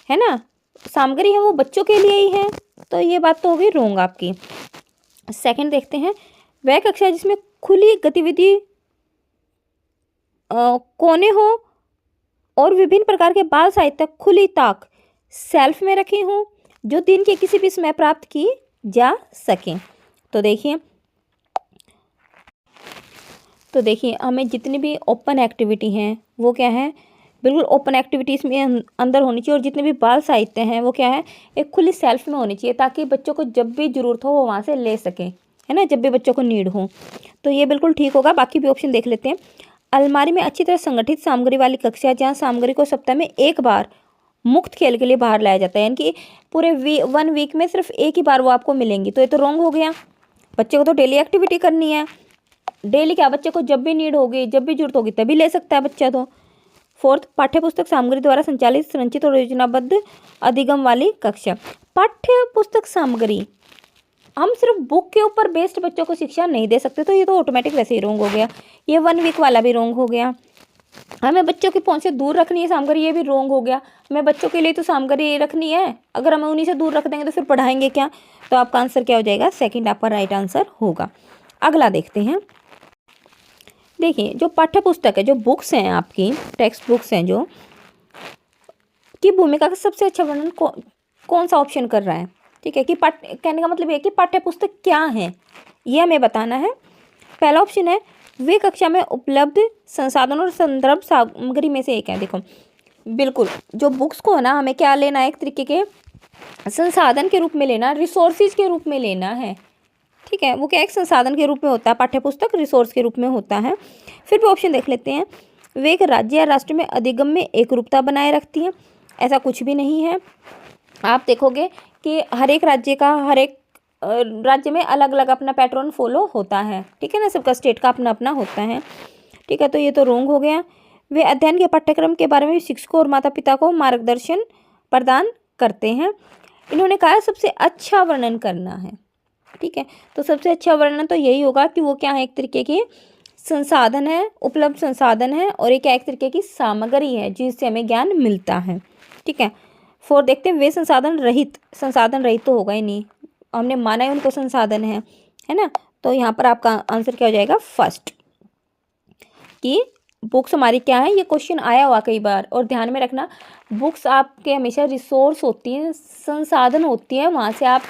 है ना। सामग्री है वो बच्चों के लिए ही है, तो ये बात तो होगी रोंग आपकी। सेकंड देखते हैं, वह कक्षा जिसमें खुली गतिविधि कोने हो और विभिन्न प्रकार के बाल साहित्य खुली ताक सेल्फ में रखी हों जो दिन के किसी भी समय प्राप्त की जा सकें। तो देखिए हमें जितनी भी ओपन एक्टिविटी हैं वो क्या है, बिल्कुल ओपन एक्टिविटीज़ में अंदर होनी चाहिए, और जितने भी बाल साहित्य हैं वो क्या है, एक खुली सेल्फ में होनी चाहिए ताकि बच्चों को जब भी ज़रूरत हो वो वहाँ से ले सकें, है ना, जब भी बच्चों को नीड हो। तो ये बिल्कुल ठीक होगा। बाकी भी ऑप्शन देख लेते हैं, अलमारी में अच्छी तरह संगठित सामग्री वाली कक्षा जहाँ सामग्री को सप्ताह में एक बार मुक्त खेल के लिए बाहर लाया जाता है, यानी कि पूरे 1 वीक में सिर्फ एक ही बार वो आपको मिलेंगी, तो ये तो रॉन्ग हो गया। बच्चे को तो डेली एक्टिविटी करनी है, डेली क्या, बच्चे को जब भी नीड होगी, जब भी जरूरत होगी तभी ले सकता है बच्चा। तो 4th, पाठ्य पुस्तक सामग्री द्वारा संचालित संरचित और योजनाबद्ध अधिगम वाली कक्षा। पाठ्य पुस्तक सामग्री, हम सिर्फ बुक के ऊपर बेस्ड बच्चों को शिक्षा नहीं दे सकते, तो ये तो ऑटोमेटिक वैसे ही रॉन्ग हो गया। ये 1 वीक वाला भी रॉन्ग हो गया। हमें बच्चों की पहुंच से दूर रखनी है सामग्री, ये भी रॉन्ग हो गया। हमें बच्चों के लिए तो सामग्री रखनी है, अगर हमें उन्हीं से दूर रख देंगे तो फिर पढ़ाएंगे क्या। तो आपका आंसर क्या हो जाएगा, सेकंड आपका राइट आंसर होगा। अगला देखते हैं, देखिए जो पाठ्य पुस्तक है, जो बुक्स हैं आपकी टेक्स्ट बुक्स हैं जो की भूमिका का सबसे अच्छा वर्णन कौन सा ऑप्शन कर रहा है। ठीक है, कि कहने का मतलब ये है कि पाठ्य पुस्तक क्या है ये हमें बताना है। पहला ऑप्शन है, वे कक्षा में उपलब्ध संसाधन और संदर्भ सामग्री में से एक है। देखो बिल्कुल, जो बुक्स को है ना हमें क्या लेना है, एक तरीके के संसाधन के रूप में लेना, रिसोर्सेज के रूप में लेना है। ठीक है, वो क्या एक संसाधन के रूप में होता है, पाठ्य पुस्तक रिसोर्स के रूप में होता है। फिर भी ऑप्शन देख लेते हैं, वे एक राज्य या राष्ट्र में अधिगम में एक रूपता बनाए रखती है। ऐसा कुछ भी नहीं है। आप देखोगे कि हर एक राज्य में अलग अलग अपना पैटर्न फॉलो होता है, ठीक है ना, सबका स्टेट का अपना अपना होता है। ठीक है, तो ये तो रॉन्ग हो गया। वे अध्ययन के पाठ्यक्रम के बारे में शिक्षकों और माता पिता को मार्गदर्शन प्रदान करते हैं। इन्होंने कहा सबसे अच्छा वर्णन करना है। ठीक है, तो सबसे अच्छा वर्णन तो यही होगा कि वो क्या है, एक तरीके के संसाधन है, उपलब्ध संसाधन है, और एक तरीके की सामग्री है जिससे हमें ज्ञान मिलता है। ठीक है, 4 देखते हैं, वे संसाधन रहित तो होगा ही नहीं, हमने माना ही उनको संसाधन है ना। तो यहाँ पर आपका आंसर क्या हो जाएगा, फर्स्ट, कि बुक्स हमारी क्या है। ये क्वेश्चन आया हुआ कई बार, और ध्यान में रखना बुक्स आपके हमेशा रिसोर्स होती हैं, संसाधन होती हैं, वहाँ से आप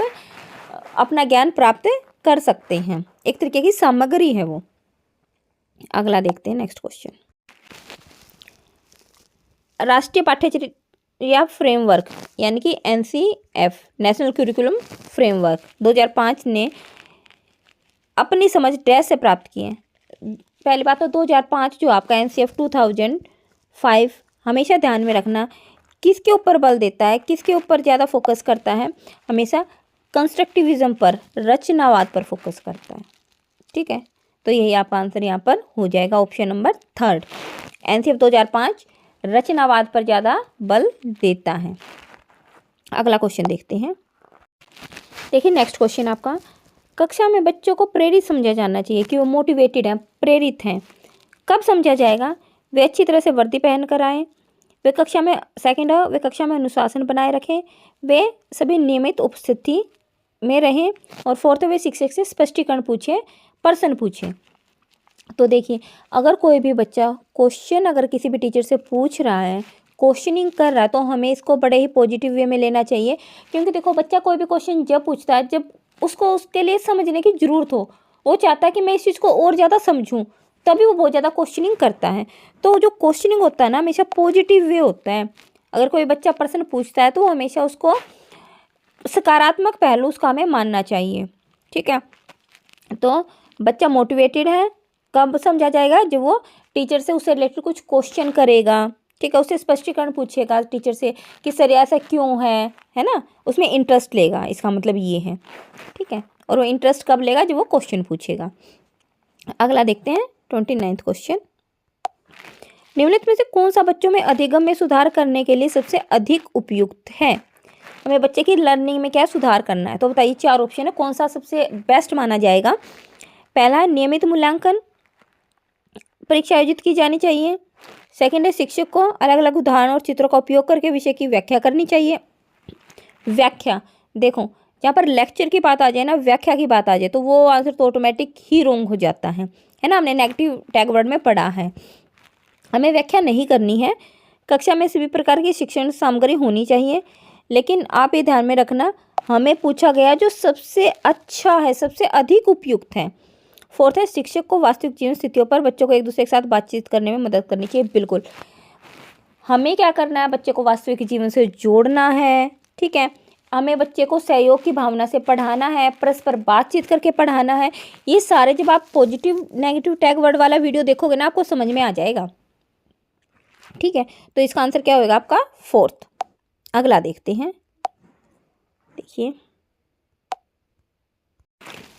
अपना ज्ञान प्राप्त कर सकते हैं, एक तरीके की सामग्री है वो। अगला देखते हैं, नेक्स्ट क्वेश्चन, राष्ट्रीय पाठ्यचर्या या फ्रेमवर्क यानी कि NCF नेशनल करिकुलम फ्रेमवर्क 2005 ने अपनी समझ डैश से प्राप्त की है। पहली बात तो 2005 जो आपका NCF 2005 हमेशा ध्यान में रखना किसके ऊपर बल देता है, किसके ऊपर ज़्यादा फोकस करता है, हमेशा कंस्ट्रक्टिविज्म पर, रचनावाद पर फोकस करता है। ठीक है, तो यही आपका आंसर यहाँ पर हो जाएगा, ऑप्शन नंबर 3, NCF 2005 रचनावाद पर ज़्यादा बल देता है। अगला क्वेश्चन देखते हैं, देखिए नेक्स्ट क्वेश्चन आपका, कक्षा में बच्चों को प्रेरित समझा जाना चाहिए कि वो मोटिवेटेड हैं, प्रेरित हैं। कब समझा जाएगा, वे अच्छी तरह से वर्दी पहन कर आएँ, वे कक्षा में, सेकंड है, वे कक्षा में अनुशासन बनाए रखें, वे सभी नियमित उपस्थिति में रहें, और 4th वे शिक्षक से स्पष्टीकरण पूछें, प्रश्न पूछें। तो देखिए, अगर कोई भी बच्चा क्वेश्चन अगर किसी भी टीचर से पूछ रहा है, क्वेश्चनिंग कर रहा है, तो हमें इसको बड़े ही पॉजिटिव वे में लेना चाहिए। क्योंकि देखो, बच्चा कोई भी क्वेश्चन जब पूछता है, जब उसको उसके लिए समझने की ज़रूरत हो, वो चाहता है कि मैं इस चीज़ को और ज़्यादा समझूं, तभी वो बहुत ज़्यादा क्वेश्चनिंग करता है। तो जो क्वेश्चनिंग होता है ना, हमेशा पॉजिटिव वे होता है। अगर कोई बच्चा प्रश्न पूछता है तो हमेशा उसको सकारात्मक पहलू उसका हमें मानना चाहिए। ठीक है, तो बच्चा मोटिवेटेड है कब समझा जाएगा, जब वो टीचर से उससे रिलेटेड कुछ क्वेश्चन करेगा। ठीक है, उससे स्पष्टीकरण पूछेगा टीचर से कि सर ऐसा क्यों है ना, उसमें इंटरेस्ट लेगा, इसका मतलब ये है। ठीक है, और वो इंटरेस्ट कब लेगा, जब वो क्वेश्चन पूछेगा। अगला देखते हैं 29वां क्वेश्चन। निम्नलिखित में से कौन सा बच्चों में अधिगम में सुधार करने के लिए सबसे अधिक उपयुक्त है? हमें बच्चे की लर्निंग में क्या सुधार करना है, तो बताइए, 4 ऑप्शन है, कौन सा सबसे बेस्ट माना जाएगा। पहला है नियमित मूल्यांकन, परीक्षा आयोजित की जानी चाहिए। सेकंड है शिक्षक को अलग अलग उदाहरण और चित्रों का उपयोग करके विषय की व्याख्या करनी चाहिए। व्याख्या, देखो जहाँ पर लेक्चर की बात आ जाए ना, व्याख्या की बात आ जाए, तो वो आंसर तो ऑटोमेटिक ही रॉन्ग हो जाता है ना। हमने नेगेटिव टैग वर्ड में पढ़ा है, हमें व्याख्या नहीं करनी है। कक्षा में सभी प्रकार की शिक्षण सामग्री होनी चाहिए, लेकिन आप ये ध्यान में रखना, हमें पूछा गया जो सबसे अच्छा है, सबसे अधिक उपयुक्त है। फोर्थ है शिक्षक को वास्तविक जीवन स्थितियों पर बच्चों को एक दूसरे के साथ बातचीत करने में मदद करनी चाहिए। बिल्कुल, हमें क्या करना है, बच्चे को वास्तविक जीवन से जोड़ना है। ठीक है, हमें बच्चे को सहयोग की भावना से पढ़ाना है, परस्पर बातचीत करके पढ़ाना है। ये सारे जब आप पॉजिटिव नेगेटिव टैग वर्ड वाला वीडियो देखोगे ना, आपको समझ में आ जाएगा। ठीक है, तो इसका आंसर क्या होगा आपका 4th। अगला देखते हैं।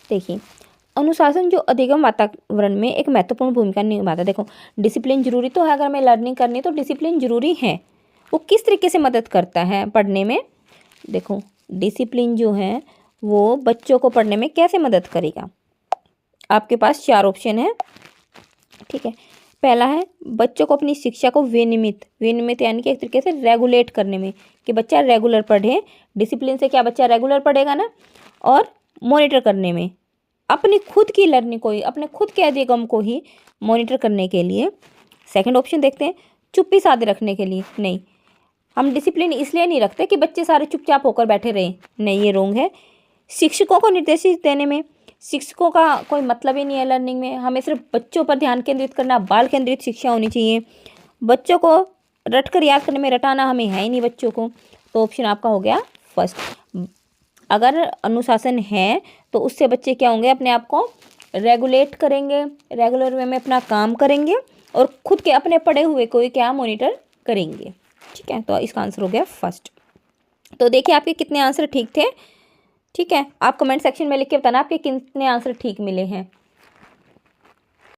देखिए अनुशासन जो अधिगम वातावरण में एक महत्वपूर्ण भूमिका निभाता है। देखो, डिसिप्लिन जरूरी तो है, अगर हमें लर्निंग करनी तो डिसिप्लिन जरूरी है। वो किस तरीके से मदद करता है पढ़ने में? देखो, डिसिप्लिन जो है वो बच्चों को पढ़ने में कैसे मदद करेगा। आपके पास 4 ऑप्शन है। ठीक है, पहला है बच्चों को अपनी शिक्षा को विनियमित यानी कि एक तरीके से रेगुलेट करने में, कि बच्चा रेगुलर पढ़े। डिसिप्लिन से क्या बच्चा रेगुलर पढ़ेगा ना। और मॉनिटर करने में, अपनी खुद की लर्निंग को ही, अपने खुद के अधिगम को ही मॉनिटर करने के लिए। सेकंड ऑप्शन देखते हैं, चुप्पी साधे रखने के लिए। नहीं, हम डिसिप्लिन इसलिए नहीं रखते कि बच्चे सारे चुपचाप होकर बैठे रहें, नहीं, ये रोंग है। शिक्षकों को निर्देशित देने में, शिक्षकों का कोई मतलब ही नहीं है लर्निंग में, हमें सिर्फ बच्चों पर ध्यान केंद्रित करना, बाल केंद्रित शिक्षा होनी चाहिए। बच्चों को रट कर याद करने में रटाना हमें है ही नहीं बच्चों को, तो ऑप्शन आपका हो गया फर्स्ट। अगर अनुशासन है तो उससे बच्चे क्या होंगे, अपने आप को रेगुलेट करेंगे, रेगुलर वे में अपना काम करेंगे और खुद के अपने पढ़े हुए को क्या मॉनिटर करेंगे। ठीक है, तो इसका आंसर हो गया फर्स्ट। तो देखिए आपके कितने आंसर ठीक थे। ठीक है, आप कमेंट सेक्शन में लिख के बताना आपके कितने आंसर ठीक मिले हैं।